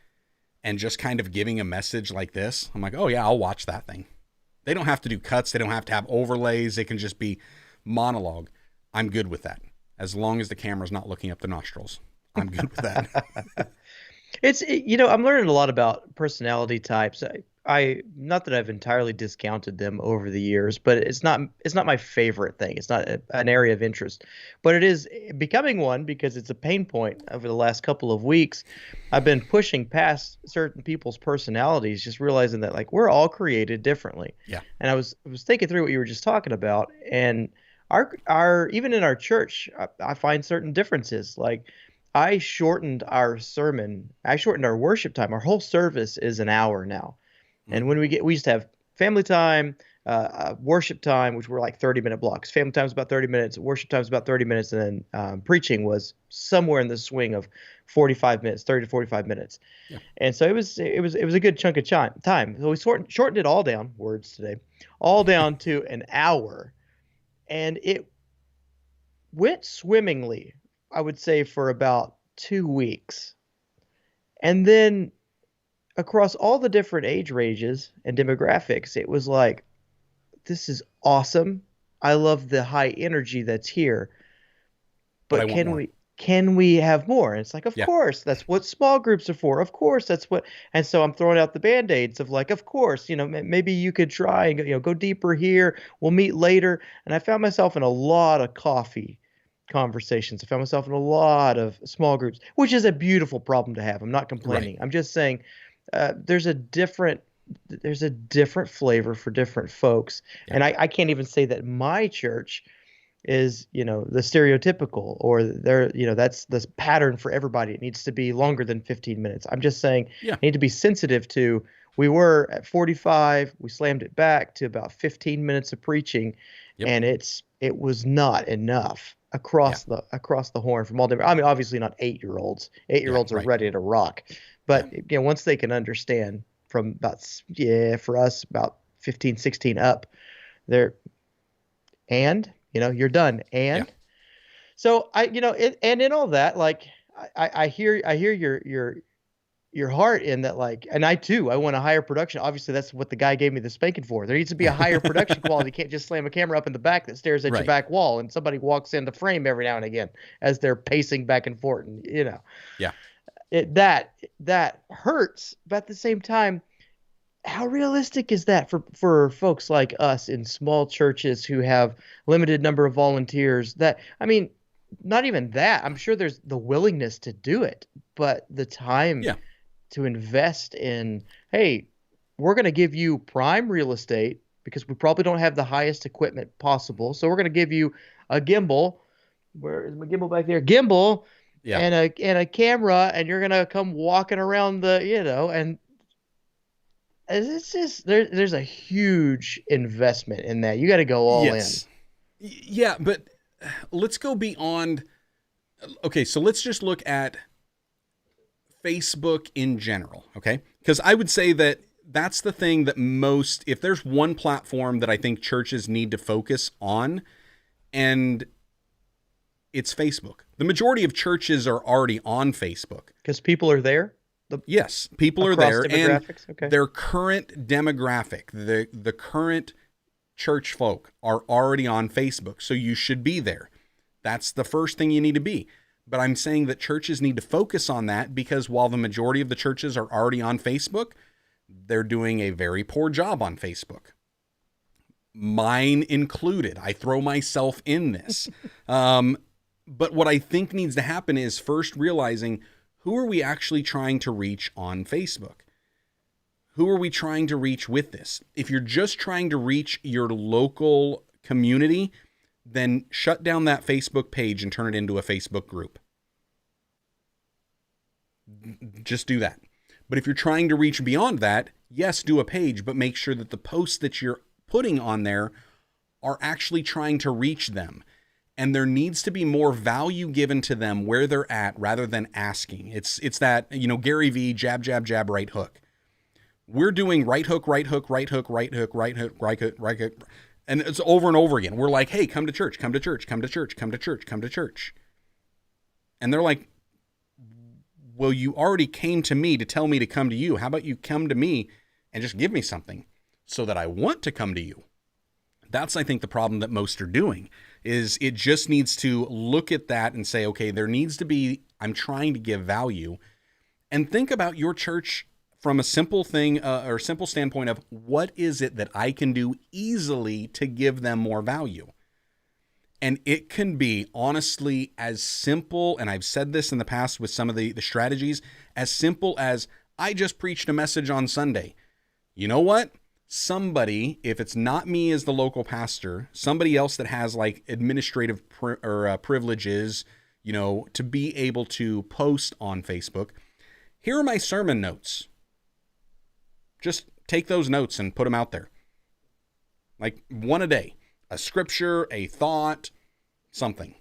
and just kind of giving a message like this, I'm like, oh yeah, I'll watch that thing. They don't have to do cuts. They don't have to have overlays. They can just be monologue. I'm good with that. As long as the camera's not looking up the nostrils, I'm good with that. I'm learning a lot about personality types. I not that I've entirely discounted them over the years, but it's not my favorite thing. It's not an area of interest, but it is becoming one because it's a pain point over the last couple of weeks. I've been pushing past certain people's personalities, just realizing that like we're all created differently. Yeah. And I was thinking through what you were just talking about, and our even in our church, I find certain differences. Like I shortened our worship time. Our whole service is an hour now. And when we used to have family time, worship time, which were like 30-minute blocks. Family time was about 30 minutes. Worship time was about 30 minutes. And then preaching was somewhere in the swing of 45 minutes, 30 to 45 minutes. Yeah. And so it was a good chunk of time. So we shortened it all down, words today, all down to an hour. And it went swimmingly, I would say, for about 2 weeks. And then across all the different age ranges and demographics, it was like, this is awesome. I love the high energy that's here. But can we have more? And it's like, of course, that's what small groups are for. Of course, that's what. And so I'm throwing out the band-aids of like, of course, maybe you could try and go deeper here. We'll meet later. And I found myself in a lot of coffee conversations. I found myself in a lot of small groups, which is a beautiful problem to have. I'm not complaining. Right. I'm just saying there's a different flavor for different folks. Yeah. And I can't even say that my church is, the stereotypical or that's the pattern for everybody. It needs to be longer than 15 minutes. I'm just saying I need to be sensitive to, we were at 45, we slammed it back to about 15 minutes of preaching. Yep. And it was not enough across the horn from all different, I mean, obviously not 8-year-olds. 8-year-olds are ready to rock. But once they can understand from about, for us, about 15, 16 up, you're done. And so and in all that, like, I hear your heart in that, like, and I want a higher production. Obviously that's what the guy gave me the spanking for. There needs to be a higher production quality. You can't just slam a camera up in the back that stares at your back wall and somebody walks in the frame every now and again as they're pacing back and forth. And, that hurts, but at the same time, how realistic is that for folks like us in small churches who have limited number of volunteers? That, I mean, not even that. I'm sure there's the willingness to do it, but the time to invest in, hey, we're going to give you prime real estate because we probably don't have the highest equipment possible. So we're going to give you a gimbal. Where is my gimbal back there? Gimbal. Yeah. And a camera, and you're gonna come walking around and it's just there's a huge investment in that. You got to go all in. Yeah, but let's go beyond. Okay, so let's just look at Facebook in general, okay? Because I would say that that's the thing that if there's one platform that I think churches need to focus on, and it's Facebook. The majority of churches are already on Facebook. Because people are there? Yes, people are there. And their current demographic, the current church folk are already on Facebook. So you should be there. That's the first thing you need to be. But I'm saying that churches need to focus on that because while the majority of the churches are already on Facebook, they're doing a very poor job on Facebook. Mine included. I throw myself in this. But what I think needs to happen is first realizing, who are we actually trying to reach on Facebook? Who are we trying to reach with this? If you're just trying to reach your local community, then shut down that Facebook page and turn it into a Facebook group. Just do that. But if you're trying to reach beyond that, yes, do a page, but make sure that the posts that you're putting on there are actually trying to reach them. And there needs to be more value given to them where they're at rather than asking. It's that, Gary V, jab, jab, jab, right hook. We're doing right hook, right hook, right hook, right hook, right hook, right hook, right hook. And it's over and over again. We're like, hey, come to church, come to church, come to church, come to church, come to church. And they're like, well, you already came to me to tell me to come to you. How about you come to me and just give me something so that I want to come to you? That's, I think, the problem that most are doing. Is it just needs to look at that and say, okay, there needs to be, I'm trying to give value, and think about your church from a simple thing or simple standpoint of what is it that I can do easily to give them more value. And it can be honestly as simple, and I've said this in the past with some of the strategies, as simple as I just preached a message on Sunday. You know what? Somebody, if it's not me as the local pastor, somebody else that has like administrative privileges, to be able to post on Facebook, here are my sermon notes. Just take those notes and put them out there. like one a day, a scripture, a thought, something,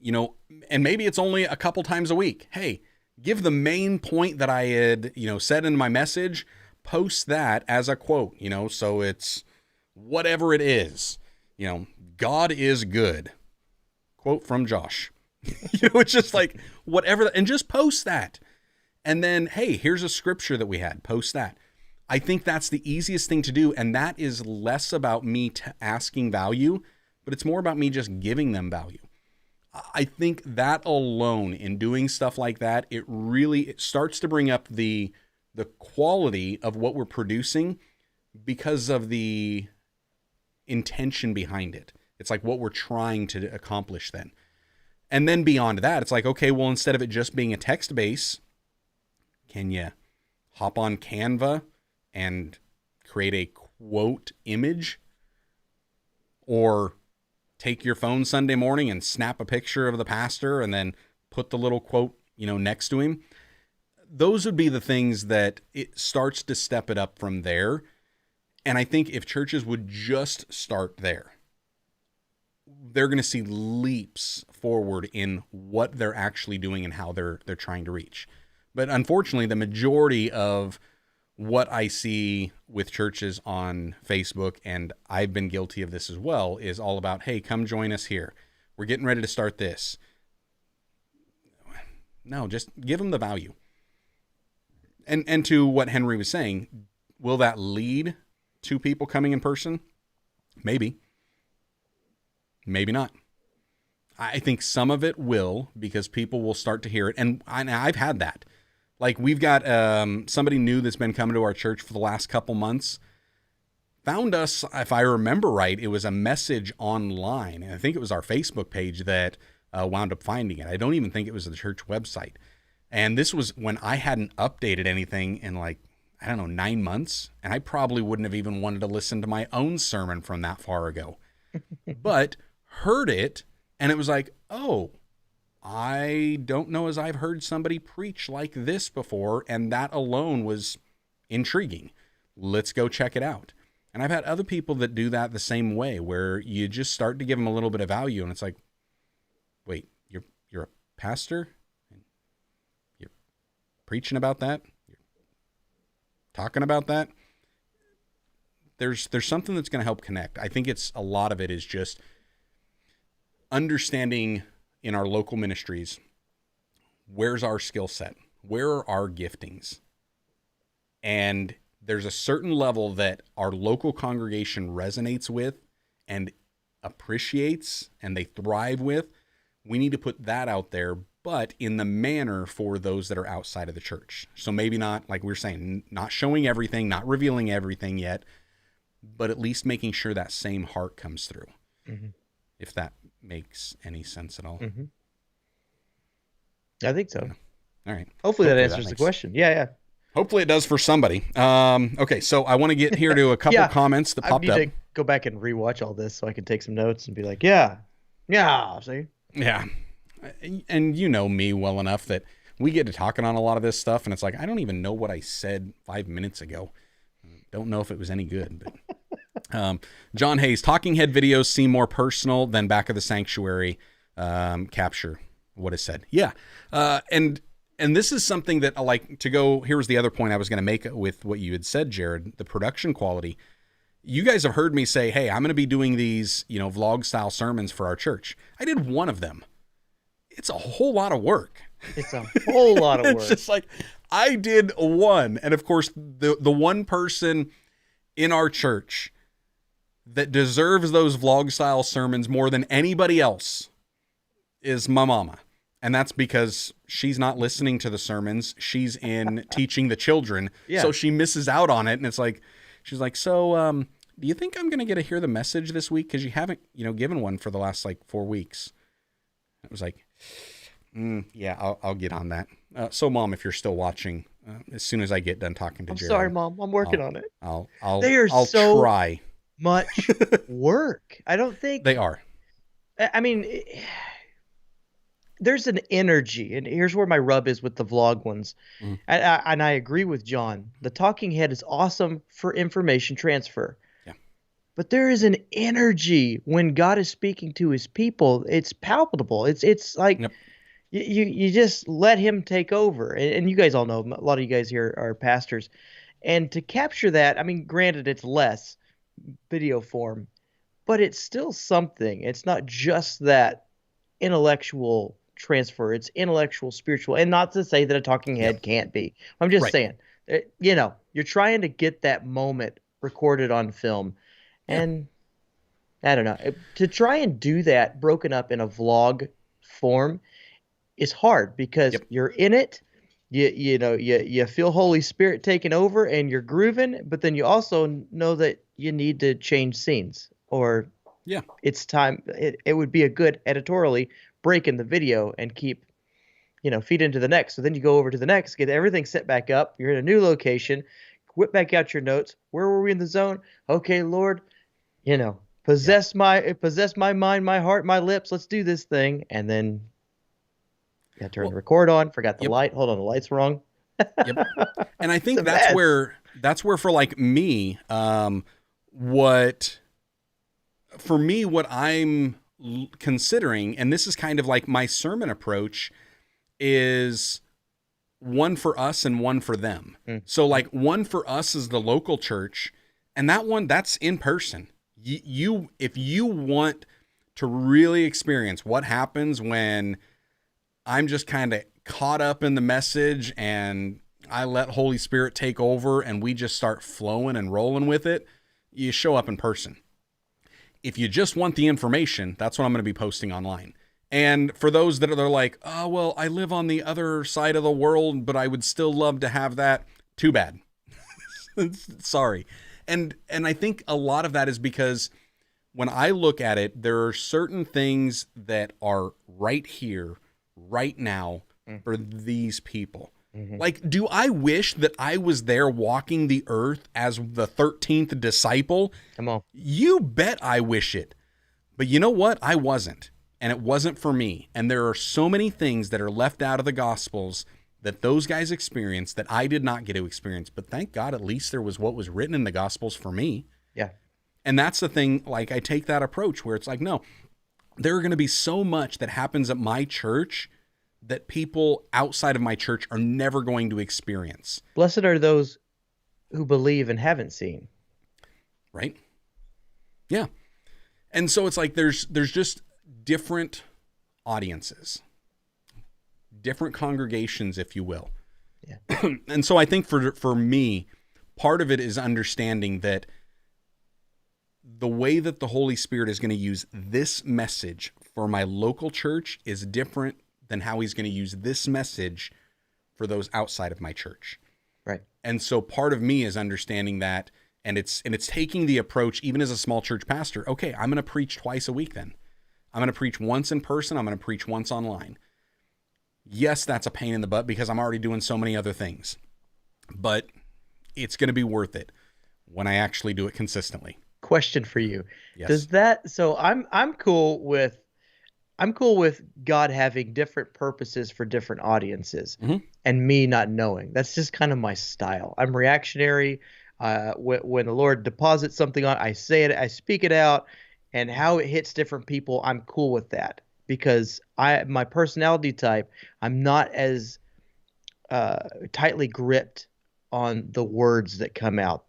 and maybe it's only a couple times a week. Hey, give the main point that I had, said in my message, post that as a quote, so it's whatever it is, God is good. Quote from Josh. It's just like whatever, and just post that. And then, hey, here's a scripture that we had. Post that. I think that's the easiest thing to do. And that is less about me asking value, but it's more about me just giving them value. I think that alone, in doing stuff like that, it starts to bring up the quality of what we're producing because of the intention behind it. It's like what we're trying to accomplish then. And then beyond that, it's like, okay, well, instead of it just being a text base, can you hop on Canva and create a quote image? Or take your phone Sunday morning and snap a picture of the pastor and then put the little quote, next to him? Those would be the things that it starts to step it up from there. And I think if churches would just start there, they're going to see leaps forward in what they're actually doing and how they're trying to reach. But unfortunately, the majority of what I see with churches on Facebook, and I've been guilty of this as well, is all about, hey, come join us here. We're getting ready to start this. No, just give them the value. And to what Henry was saying, will that lead to people coming in person? Maybe. Maybe not. I think some of it will, because people will start to hear it. And I've had that. Like, we've got somebody new that's been coming to our church for the last couple months. Found us, if I remember right, it was a message online. And I think it was our Facebook page that wound up finding it. I don't even think it was the church website. And this was when I hadn't updated anything in 9 months. And I probably wouldn't have even wanted to listen to my own sermon from that far ago. But heard it, and it was like, oh, I don't know as I've heard somebody preach like this before, and that alone was intriguing. Let's go check it out. And I've had other people that do that the same way, where you just start to give them a little bit of value, and it's like, wait, you're a pastor? You're preaching about that? You're talking about that? There's something that's going to help connect. I think a lot of it is just understanding in our local ministries, where's our skill set? Where are our giftings? And there's a certain level that our local congregation resonates with and appreciates and they thrive with. We need to put that out there, but in the manner for those that are outside of the church. So maybe not, like we were saying, not showing everything, not revealing everything yet, but at least making sure that same heart comes through. Mm-hmm. If that makes any sense at all. Mm-hmm. I think so. All right. Hopefully that answers the question. Yeah. Hopefully it does for somebody. Okay, so I want to get here to a couple comments that popped up. I need to go back and rewatch all this so I can take some notes and be like, yeah, see? Yeah. And you know me well enough that we get to talking on a lot of this stuff, and it's like, I don't even know what I said 5 minutes ago. Don't know if it was any good, but John Hayes, talking head videos seem more personal than Back of the Sanctuary capture what is said. Yeah. And this is something that I like to go, here's the other point I was going to make with what you had said, Jarrod, the production quality. You guys have heard me say, hey, I'm going to be doing these, vlog style sermons for our church. I did one of them. It's a whole lot of work. It's a whole lot of work. It's just like, I did one. And of course, the one person in our church that deserves those vlog style sermons more than anybody else is my mama. And that's because she's not listening to the sermons. She's in teaching the children. Yeah. So she misses out on it. And it's like, she's like, so do you think I'm going to get to hear the message this week? Because you haven't, given one for the last 4 weeks. It was like, yeah, I'll get on that. So Mom, if you're still watching, as soon as I get done talking to Jarrod. I'm sorry, Mom. I'm working on it. I'll so try. Much work. I don't think they are. I mean, there's an energy, and here's where my rub is with the vlog ones. Mm. And I agree with John. The talking head is awesome for information transfer. Yeah. but there is an energy when God is speaking to his people. It's palpable. It's like Yep. you just let him take over. And you guys all know, a lot of you guys here are pastors. And to capture that, I mean, granted, it's less video form, but it's still something. It's not just that intellectual transfer. It's intellectual, spiritual, and not to say that a talking head Yep. can't be. I'm just Right. saying, you're trying to get that moment recorded on film, Yeah. and I don't know, to try and do that broken up in a vlog form is hard because Yep. you're in it. You feel Holy Spirit taking over and you're grooving, but then you also know that you need to change scenes or Yeah. it's time. It would be a good editorially break in the video and keep, feed into the next. So then you go over to the next, get everything set back up. You're in a new location, whip back out your notes. Where were we in the zone? Okay, Lord, possess my mind, my heart, my lips. Let's do this thing. And then turn Well, the record on. Forgot the yep. light. Hold on, the light's wrong. Yep. And I think a that's mess. where for like me, what I'm considering, and this is kind of like my sermon approach, is one for us and one for them. So like one for us is the local church, and that's in person. If you want to really experience what happens when I'm just kind of caught up in the message and I let Holy Spirit take over and we just start flowing and rolling with it, you show up in person. If you just want the information, that's what I'm going to be posting online. And for those that are like, oh, well, I live on the other side of the world, but I would still love to have that. Too bad. Sorry. And I think a lot of that is because when I look at it, there are certain things that are right here, right now for these people. Like, do I wish that I was there walking the earth as the 13th disciple? Come on. You bet I wish it. But you know what? I wasn't. And it wasn't for me. And there are so many things that are left out of the Gospels that those guys experienced that I did not get to experience. But thank God, at least there was what was written in the Gospels for me. Yeah. And that's the thing, like, I take that approach where it's like, no, there are going to be so much that happens at my church that people outside of my church are never going to experience. Blessed are those who believe and haven't seen. Right? Yeah. And so it's like there's just different audiences, different congregations, if you will. Yeah. And so I think for me, part of it is understanding that the way that the Holy Spirit is going to use this message for my local church is different than how he's going to use this message for those outside of my church. Right. And so part of me is understanding that, and it's taking the approach, even as a small church pastor, okay, I'm going to preach twice a week then. I'm going to preach once in person. I'm going to preach once online. Yes, that's a pain in the butt because I'm already doing so many other things, but it's going to be worth it when I actually do it consistently. Question for you. Yes. So I'm cool with God having different purposes for different audiences and me not knowing. That's just kind of my style. I'm reactionary. When the Lord deposits something on, I say it, I speak it out, and how it hits different people, I'm cool with that because my personality type, I'm not as tightly gripped on the words that come out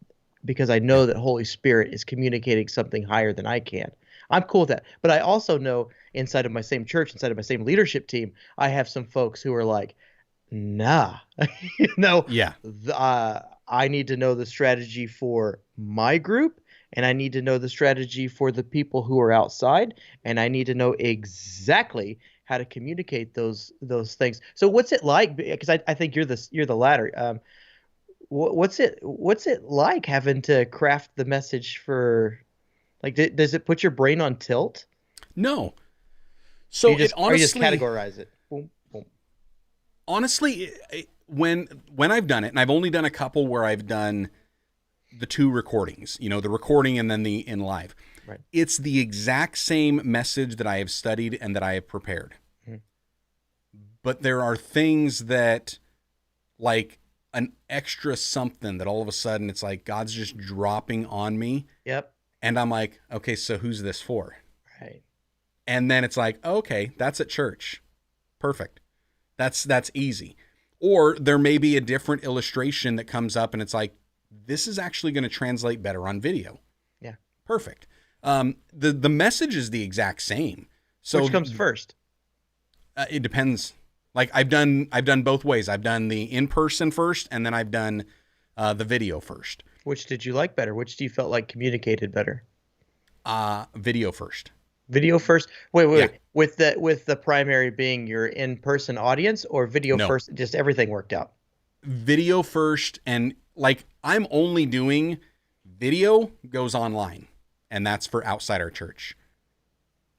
because I know that Holy Spirit is communicating something higher than I can. I'm cool with that. But I also know inside of my same church, inside of my same leadership team, I have some folks who are like, nah, Yeah. I need to know the strategy for my group, and I need to know the strategy for the people who are outside, and I need to know exactly how to communicate those things. So what's it like? Because I think you're the latter. What's it like having to craft the message for? Like, does it put your brain on tilt? No. So or you just honestly, categorize it. Boom, boom. Honestly, when I've done it, and I've only done a couple where I've done the two recordings, the recording and then the in live. Right. It's the exact same message that I have studied and that I have prepared. But there are things that, like an extra something that all of a sudden it's like God's just dropping on me. Yep. And I'm like, okay, so who's this for? Right. And then it's like, okay, that's at church. Perfect. That's easy. Or there may be a different illustration that comes up and it's like, this is actually going to translate better on video. Yeah. Perfect. The message is the exact same. So which comes first? It depends. Like I've done both ways. I've done the in-person first, and then I've done the video first. Which did you like better? Which do you felt like communicated better? Video first. Video first. Wait. Yeah. With the primary being your in-person audience, or video No. first? Just everything worked out. Video first, and like I'm only doing video goes online, and that's for outside our church.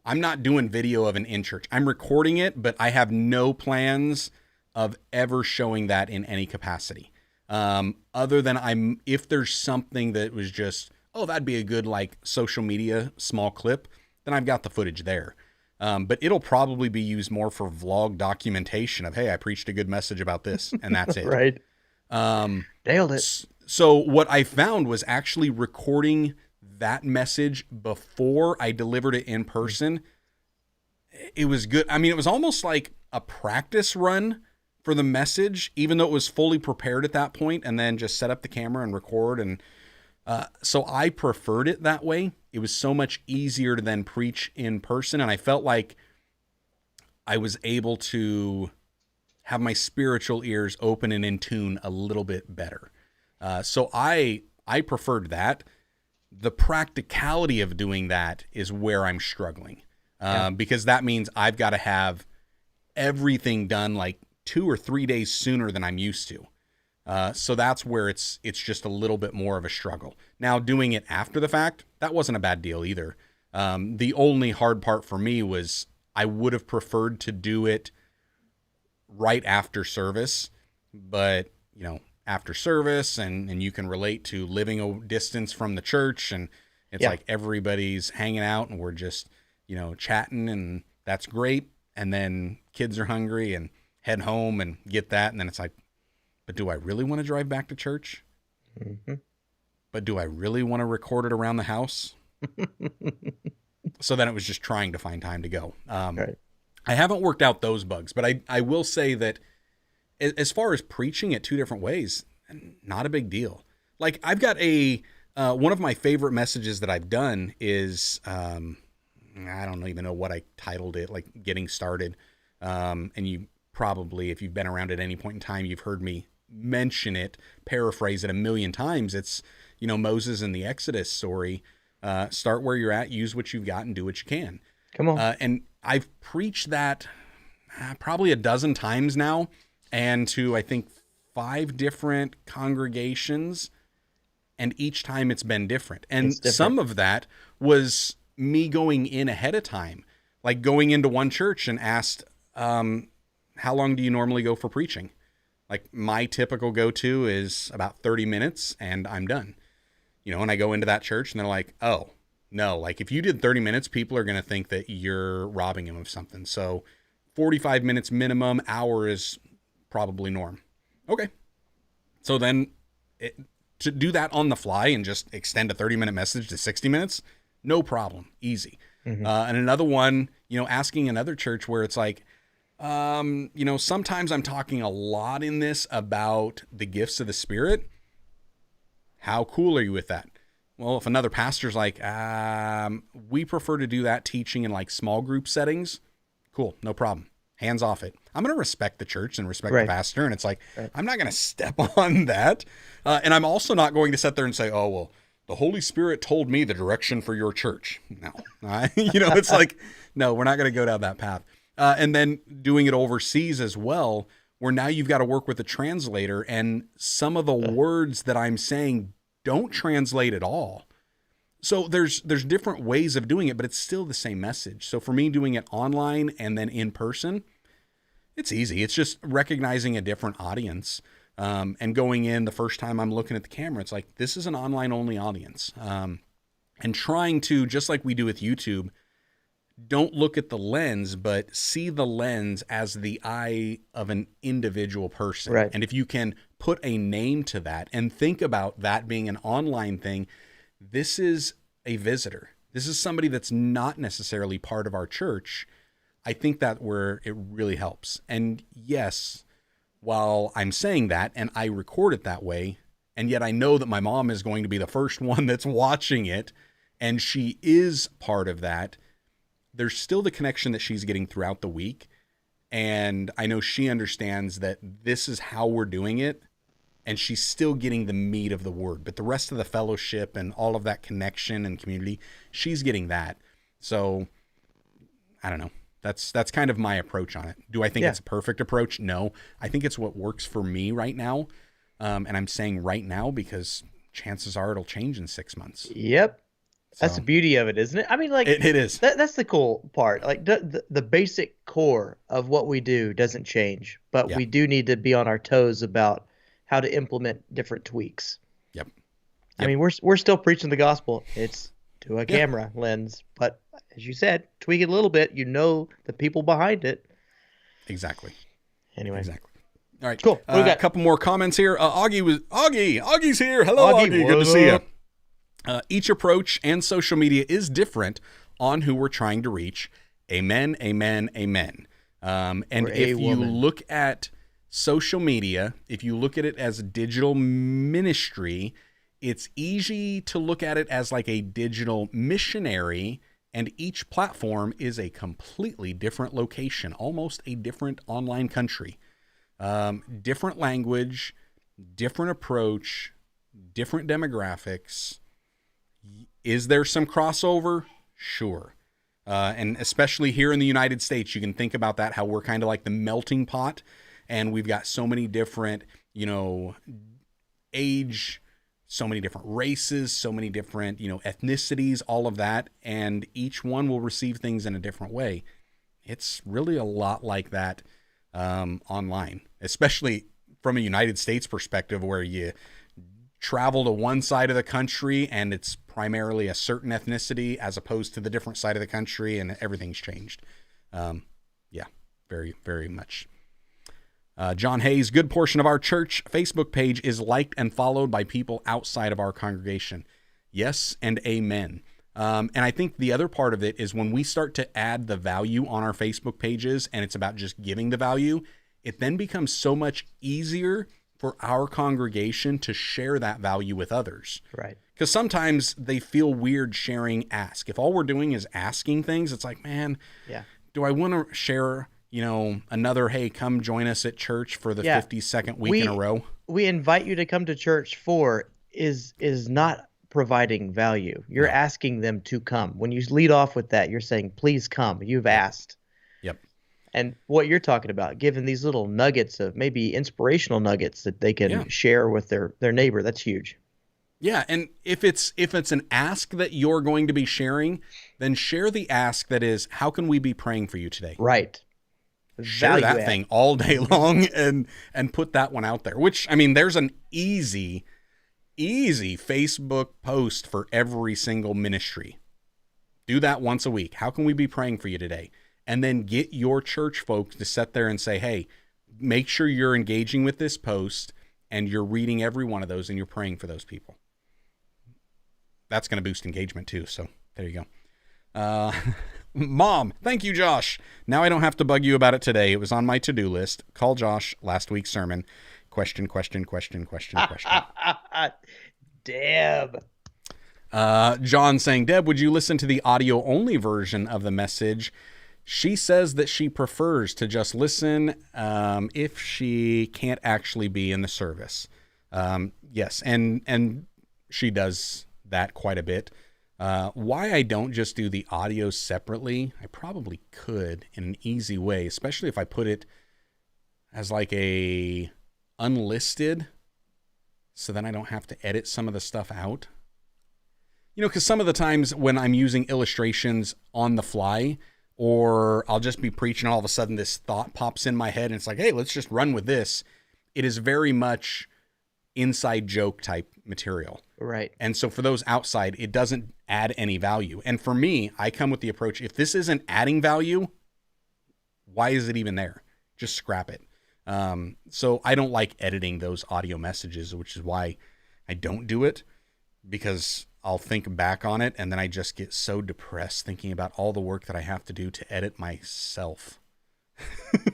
I'm not doing video of an in-church. I'm recording it, but I have no plans of ever showing that in any capacity. Other than if there's something that was just, oh, that'd be a good like social media small clip, then I've got the footage there. But it'll probably be used more for vlog documentation of, hey, I preached a good message about this, and that's it. Right. Nailed it. So what I found was actually recording that message before I delivered it in person. It was good. I mean, it was almost like a practice run for the message, even though it was fully prepared at that point, and then just set up the camera and record. And so I preferred it that way. It was so much easier to then preach in person. And I felt like I was able to have my spiritual ears open and in tune a little bit better. So I preferred that. The practicality of doing that is where I'm struggling, because that means I've got to have everything done like 2 or 3 days sooner than I'm used to. So that's where it's just a little bit more of a struggle. Now, doing it after the fact, that wasn't a bad deal either. The only hard part for me was I would have preferred to do it right after service, but after service and you can relate to living a distance from the church, and it's like everybody's hanging out and we're just, chatting, and that's great. And then kids are hungry and head home and get that. And then it's like, but do I really want to drive back to church? Mm-hmm. But do I really want to record it around the house? So then it was just trying to find time to go. Right. I haven't worked out those bugs, but I will say that as far as preaching it 2 different ways, not a big deal. Like I've got one of my favorite messages that I've done is, I don't even know what I titled it, like getting started. And you probably, if you've been around at any point in time, you've heard me mention it, paraphrase it a million times. It's, Moses and the Exodus story. Start where you're at, use what you've got, and do what you can. Come on. And I've preached that probably a dozen times now, and to, I think, 5 different congregations, and each time it's been different. And some of that was me going in ahead of time, like going into one church and asked, how long do you normally go for preaching? Like my typical go-to is about 30 minutes and I'm done. And I go into that church and they're like, oh, no, like if you did 30 minutes, people are going to think that you're robbing them of something. So 45 minutes minimum, hour is probably norm. Okay. So then to do that on the fly and just extend a 30-minute message to 60 minutes, no problem. Easy. Mm-hmm. And another one, asking another church where it's like, sometimes I'm talking a lot in this about the gifts of the Spirit. How cool are you with that? Well, if another pastor's like, we prefer to do that teaching in like small group settings, cool, no problem. Hands off it. I'm going to respect the church and respect the pastor. And it's like, I'm not going to step on that. And I'm also not going to sit there and say, oh, well, the Holy Spirit told me the direction for your church. No, it's like, no, we're not going to go down that path. And then doing it overseas as well, where now you've got to work with a translator, and some of the words that I'm saying don't translate at all. So there's different ways of doing it, but it's still the same message. So for me, doing it online and then in person, it's easy. It's just recognizing a different audience, and going in the first time I'm looking at the camera, it's like, this is an online only audience. And trying to, just like we do with YouTube, don't look at the lens, but see the lens as the eye of an individual person. Right. And if you can put a name to that and think about that being an online thing, this is a visitor. This is somebody that's not necessarily part of our church. I think that where it really helps. And yes, while I'm saying that and I record it that way, and yet I know that my mom is going to be the first one that's watching it, and she is part of that, there's still the connection that she's getting throughout the week. And I know she understands that this is how we're doing it, and she's still getting the meat of the word. But the rest of the fellowship and all of that connection and community, she's getting that. So I don't know. That's kind of my approach on it. Do I think it's a perfect approach? No. I think it's what works for me right now. And I'm saying right now because chances are it'll change in 6 months. Yep. That's So the beauty of it, isn't it? I mean, like it is. that's the cool part. Like the basic core of what we do doesn't change, but we do need to be on our toes about how to implement different tweaks. Yep. I mean, we're still preaching the gospel. It's to a camera lens, but as you said, tweak it a little bit. You know the people behind it. Exactly. Anyway. Exactly. All right. Cool. We got a couple more comments here. Augie's here. Hello, Augie. Good to see you. Each approach and social media is different on who we're trying to reach. Amen, amen, amen. And if you look at social media, if you look at it as a digital ministry, it's easy to look at it as like a digital missionary, and each platform is a completely different location, almost a different online country. Different language, different approach, different demographics. Is there some crossover? Sure. And especially here in the United States, you can think about that, how we're kind of like the melting pot, and we've got so many different, age, so many different races, so many different, ethnicities, all of that, and each one will receive things in a different way. It's really a lot like that online, especially from a United States perspective, where you travel to one side of the country and it's primarily a certain ethnicity as opposed to the different side of the country, and everything's changed. Very, very much. John Hayes, good portion of our church Facebook page is liked and followed by people outside of our congregation. Yes, and amen. And I think the other part of it is when we start to add the value on our Facebook pages, and it's about just giving the value, it then becomes so much easier for our congregation to share that value with others. Right. Because sometimes they feel weird sharing ask. If all we're doing is asking things, it's like, man, do I want to share, another, hey, come join us at church for the 52nd week in a row? We invite you to come to church for is not providing value. You're asking them to come. When you lead off with that, you're saying, please come. You've asked. Yep. And what you're talking about, giving these little nuggets of maybe inspirational nuggets that they can share with their neighbor, that's huge. Yeah, and if it's an ask that you're going to be sharing, then share the ask that is, how can we be praying for you today? Right. Share that thing all day long and put that one out there, which, I mean, there's an easy Facebook post for every single ministry. Do that once a week. How can we be praying for you today? And then get your church folks to sit there and say, hey, make sure you're engaging with this post and you're reading every one of those and you're praying for those people. That's going to boost engagement too. So there you go. Mom, thank you, Josh. Now I don't have to bug you about it today. It was on my to-do list. Call Josh, last week's sermon. Question. Deb. John saying, Deb, would you listen to the audio-only version of the message? She says that she prefers to just listen if she can't actually be in the service. Yes, and she does that quite a bit. Why I don't just do the audio separately, I probably could in an easy way, especially if I put it as like a unlisted, so then I don't have to edit some of the stuff out. Because some of the times when I'm using illustrations on the fly, or I'll just be preaching, all of a sudden this thought pops in my head and it's like, hey, let's just run with this. It is very much inside joke type material. Right. And so for those outside, it doesn't add any value. And for me, I come with the approach, if this isn't adding value, why is it even there? Just scrap it. So I don't like editing those audio messages, which is why I don't do it, because I'll think back on it, and then I just get so depressed thinking about all the work that I have to do to edit myself.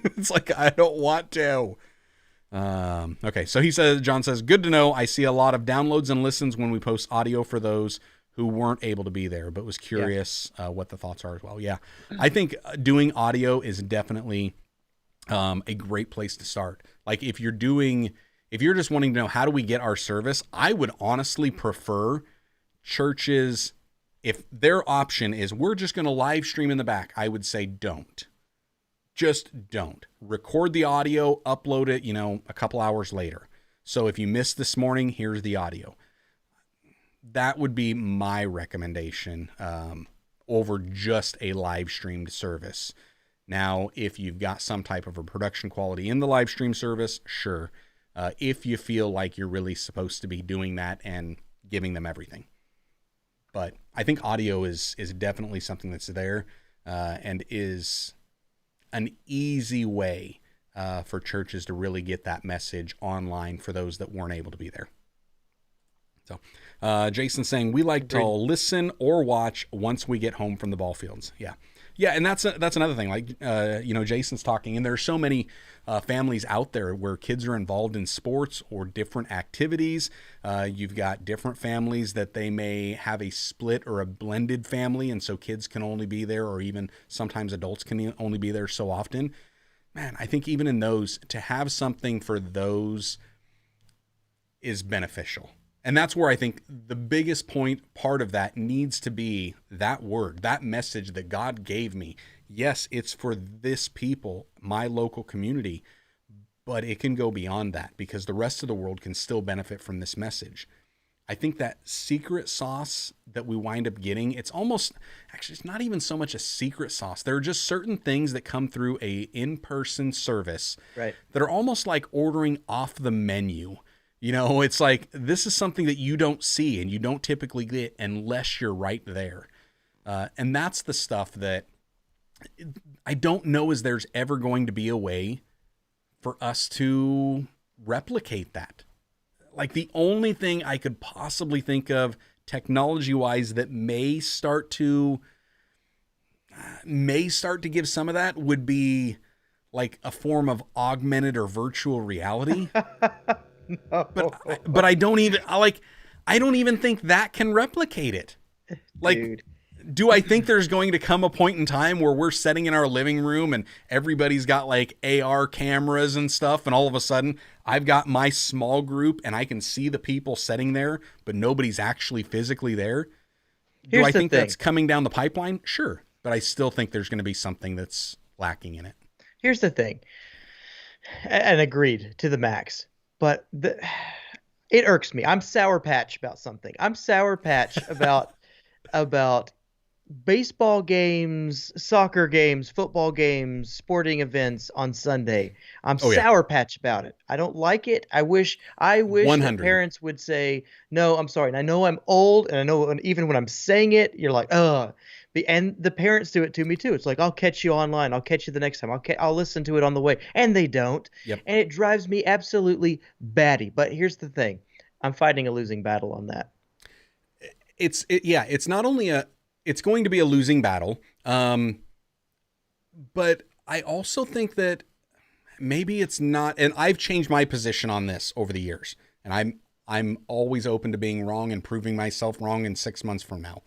It's like, I don't want to. Okay, so John says, good to know. I see a lot of downloads and listens when we post audio for those who weren't able to be there, but was curious what the thoughts are as well. Yeah, I think doing audio is definitely a great place to start. Like if you're just wanting to know how do we get our service, I would honestly prefer churches, if their option is we're just going to live stream in the back, I would say don't. Just don't. Record the audio, upload it, a couple hours later. So if you missed this morning, here's the audio. That would be my recommendation over just a live streamed service. Now, if you've got some type of a production quality in the live stream service, sure. If you feel like you're really supposed to be doing that and giving them everything. But I think audio is definitely something that's there and is an easy way for churches to really get that message online for those that weren't able to be there. So Jason's saying, we like to listen or watch once we get home from the ball fields. Yeah, and that's another thing. Like, Jason's talking, and there are so many families out there where kids are involved in sports or different activities. You've got different families that they may have a split or a blended family, and so kids can only be there, or even sometimes adults can only be there so often. Man, I think even in those, to have something for those is beneficial. And that's where I think the biggest part of that needs to be that word, that message that God gave me. Yes, it's for this people, my local community, but it can go beyond that because the rest of the world can still benefit from this message. I think that secret sauce that we wind up getting, it's not even so much a secret sauce. There are just certain things that come through a in-person service that are almost like ordering off the menu. It's like, this is something that you don't see and you don't typically get unless you're right there. And that's the stuff that I don't know is there's ever going to be a way for us to replicate that. Like the only thing I could possibly think of technology-wise that may start to give some of that would be like a form of augmented or virtual reality. No. But I don't even think that can replicate it. Like, dude. Do I think there's going to come a point in time where we're sitting in our living room and everybody's got like AR cameras and stuff, and all of a sudden I've got my small group and I can see the people sitting there, but nobody's actually physically there? Do I think that's coming down the pipeline? Sure. But I still think there's going to be something that's lacking in it. Here's the thing. And agreed to the max. But it irks me. I'm sour patch about something. I'm sour patch about baseball games, soccer games, football games, sporting events on Sunday. I'm sour patch about it. I don't like it. I wish that parents would say, no, I'm sorry. And I know I'm old, and I know even when I'm saying it, you're like, ugh. And the parents do it to me too. It's like, I'll catch you online. I'll catch you the next time. I'll listen to it on the way. And they don't. Yep. And it drives me absolutely batty. But here's the thing. I'm fighting a losing battle on that. It's not only it's going to be a losing battle. But I also think that maybe it's not, and I've changed my position on this over the years. And I'm always open to being wrong and proving myself wrong in 6 months from now.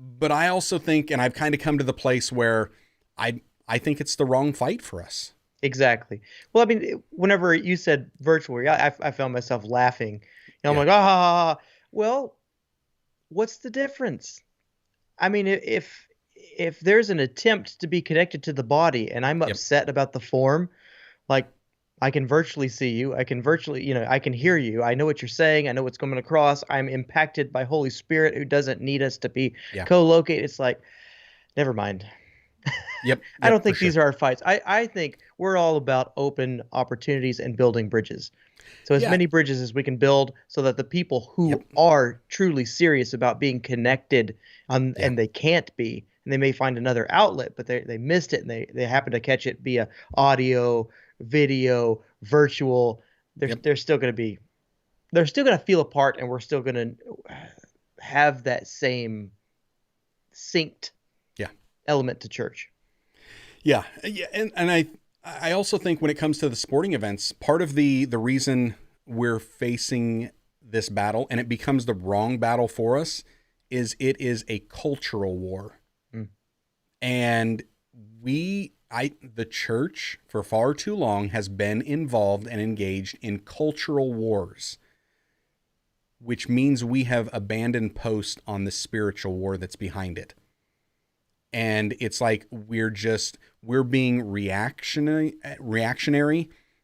But I also think, and I've kind of come to the place where I think it's the wrong fight for us. Exactly. Well, I mean, whenever you said virtual, I found myself laughing. I'm like, well, what's the difference? I mean, if there's an attempt to be connected to the body and I'm upset about the form, like, I can virtually see you. I can virtually, I can hear you. I know what you're saying. I know what's coming across. I'm impacted by Holy Spirit, who doesn't need us to be co-located. It's like, never mind. Yep. I don't think these are our fights. I think we're all about open opportunities and building bridges. So as many bridges as we can build so that the people who are truly serious about being connected and they can't be, and they may find another outlet, but they missed it and they happen to catch it via audio, video, virtual, they're still going to feel a part, and we're still going to have that same synced Yeah. element to church. Yeah. Yeah. And I also think when it comes to the sporting events, part of the reason we're facing this battle, and it becomes the wrong battle for us, is it is a cultural war. And the church for far too long has been involved and engaged in cultural wars, which means we have abandoned post on the spiritual war that's behind it. And it's like we're being reactionary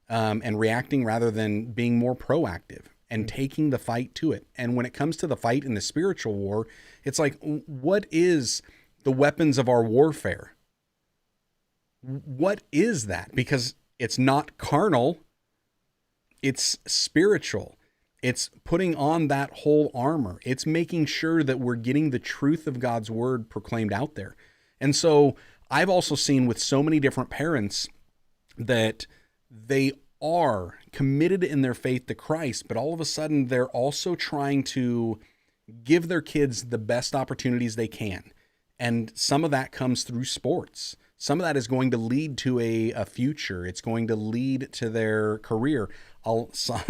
and reacting rather than being more proactive and taking the fight to it. And when it comes to the fight in the spiritual war, it's like, what is the weapons of our warfare? What is that? Because it's not carnal, it's spiritual. It's putting on that whole armor. It's making sure that we're getting the truth of God's word proclaimed out there. And so I've also seen with so many different parents that they are committed in their faith to Christ, but all of a sudden they're also trying to give their kids the best opportunities they can. And some of that comes through sports. Some of that is going to lead to a future. It's going to lead to their career.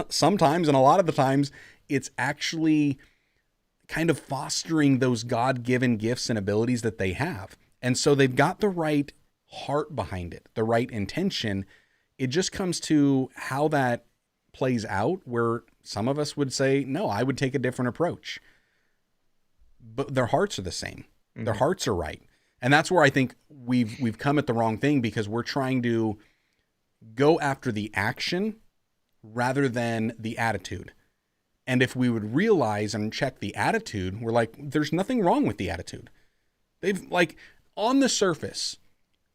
Sometimes, and a lot of the times, it's actually kind of fostering those God-given gifts and abilities that they have. And so they've got the right heart behind it, the right intention. It just comes to how that plays out, where some of us would say, no, I would take a different approach. But their hearts are the same. Mm-hmm. Their hearts are right. And that's where I think we've come at the wrong thing, because we're trying to go after the action rather than the attitude. And if we would realize and check the attitude, we're like, there's nothing wrong with the attitude. They've like, on the surface,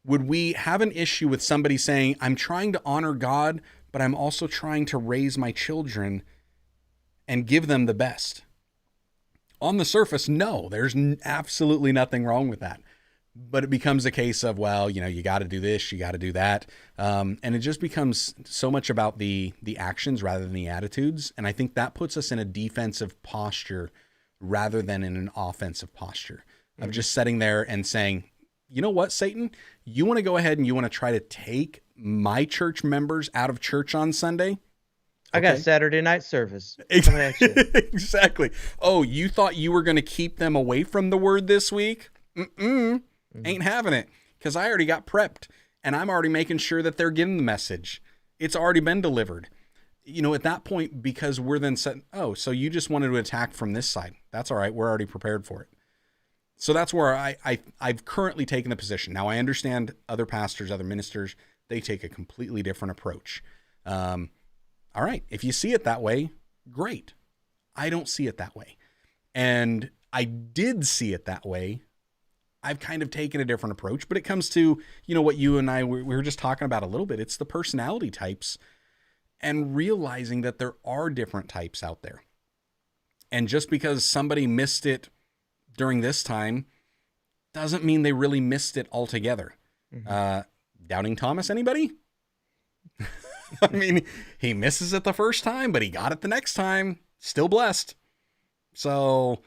would we have an issue with somebody saying, I'm trying to honor God, but I'm also trying to raise my children and give them the best? On the surface, no, there's absolutely nothing wrong with that. But it becomes a case of, well, you got to do this, you got to do that. And it just becomes so much about the actions rather than the attitudes. And I think that puts us in a defensive posture rather than in an offensive posture of just sitting there and saying, you know what, Satan, you want to go ahead and you want to try to take my church members out of church on Sunday? I got a Saturday night service. Exactly. Oh, you thought you were going to keep them away from the word this week? Ain't having it, because I already got prepped and I'm already making sure that they're getting the message. It's already been delivered. At that point, because we're then set, oh, so you just wanted to attack from this side. That's all right. We're already prepared for it. So that's where I've currently taken the position. Now I understand other pastors, other ministers, they take a completely different approach. All right. If you see it that way, great. I don't see it that way. And I did see it that way. I've kind of taken a different approach, but it comes to, what you and I, we were just talking about a little bit. It's the personality types and realizing that there are different types out there. And just because somebody missed it during this time doesn't mean they really missed it altogether. Doubting Thomas, anybody? I mean, he misses it the first time, but he got it the next time. Still blessed. So,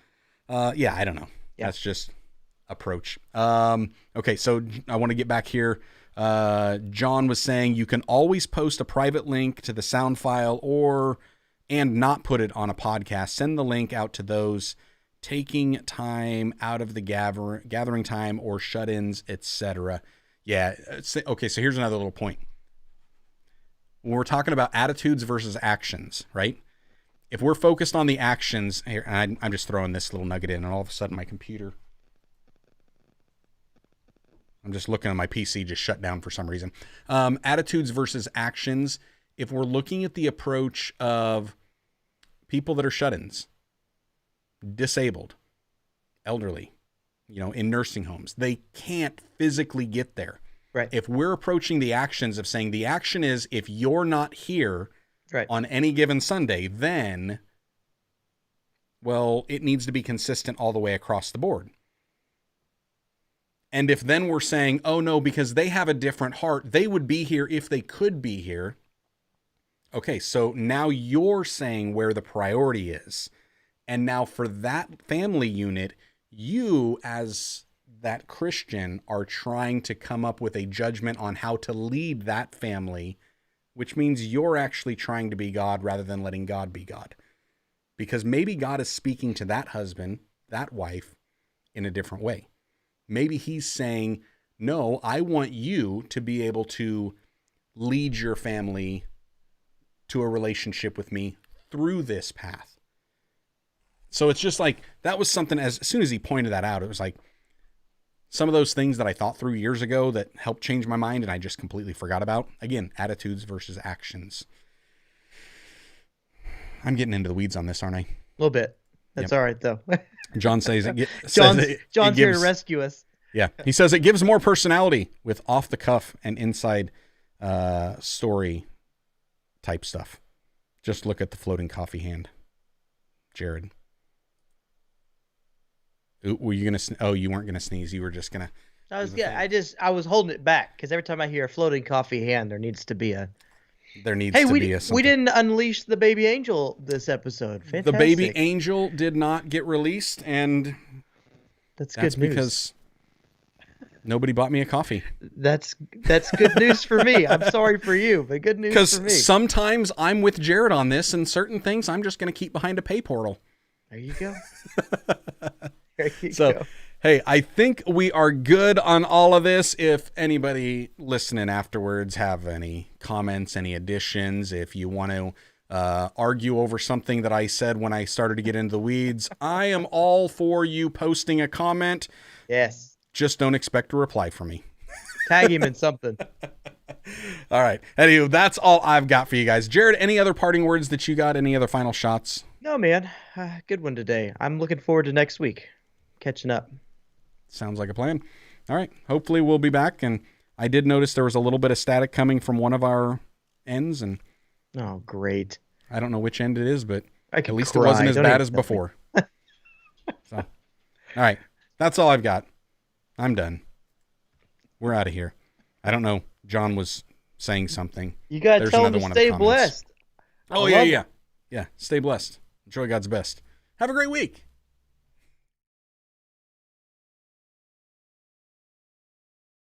yeah, I don't know. Yeah. That's just approach. Okay, so I want to get back here. John was saying you can always post a private link to the sound file and not put it on a podcast. Send the link out to those taking time out of the gathering time or shut-ins, etc. Yeah. Okay, so here's another little point. When we're talking about attitudes versus actions, right? If we're focused on the actions, here, and I'm just throwing this little nugget in, and all of a sudden my computer, I'm just looking at my PC, just shut down for some reason. Attitudes versus actions. If we're looking at the approach of people that are shut-ins, disabled, elderly, in nursing homes, they can't physically get there. Right. If we're approaching the actions of saying the action is if you're not here on any given Sunday, then, well, it needs to be consistent all the way across the board. And if then we're saying, oh no, because they have a different heart, they would be here if they could be here. Okay, so now you're saying where the priority is. And now for that family unit, you as that Christian are trying to come up with a judgment on how to lead that family, which means you're actually trying to be God rather than letting God be God. Because maybe God is speaking to that husband, that wife, in a different way. Maybe he's saying, no, I want you to be able to lead your family to a relationship with me through this path. So it's just like, that was something, as soon as he pointed that out, it was like some of those things that I thought through years ago that helped change my mind and I just completely forgot about. Again, attitudes versus actions. I'm getting into the weeds on this, aren't I? A little bit. That's all right, though. John says it. John's here to rescue us. Yeah. He says it gives more personality with off the cuff and inside story type stuff. Just look at the floating coffee hand. Jarrod. Ooh, were you going to, you weren't going to sneeze. You were just going to. I was holding it back because every time I hear a floating coffee hand, there needs to be a. We didn't unleash the baby angel this episode. Fantastic. The baby angel did not get released, and that's good news. Because nobody bought me a coffee. That's good news for me. I'm sorry for you, but good news for me. Because sometimes I'm with Jarrod on this, and certain things I'm just going to keep behind a pay portal. There you go. Hey, I think we are good on all of this. If anybody listening afterwards have any comments, any additions, if you want to argue over something that I said when I started to get into the weeds, I am all for you posting a comment. Yes. Just don't expect a reply from me. Tag him in something. All right. Anyway, that's all I've got for you guys. Jarrod, any other parting words that you got? Any other final shots? No, man. Good one today. I'm looking forward to next week. Catching up. Sounds like a plan. All right. Hopefully we'll be back. And I did notice there was a little bit of static coming from one of our ends. And oh, great. I don't know which end it is, but at least cry. It wasn't as Don't bad even as before. So, all right. That's all I've got. I'm done. We're out of here. I don't know. John was saying something. You got to tell him to stay blessed. Oh, yeah. Yeah. Stay blessed. Enjoy God's best. Have a great week.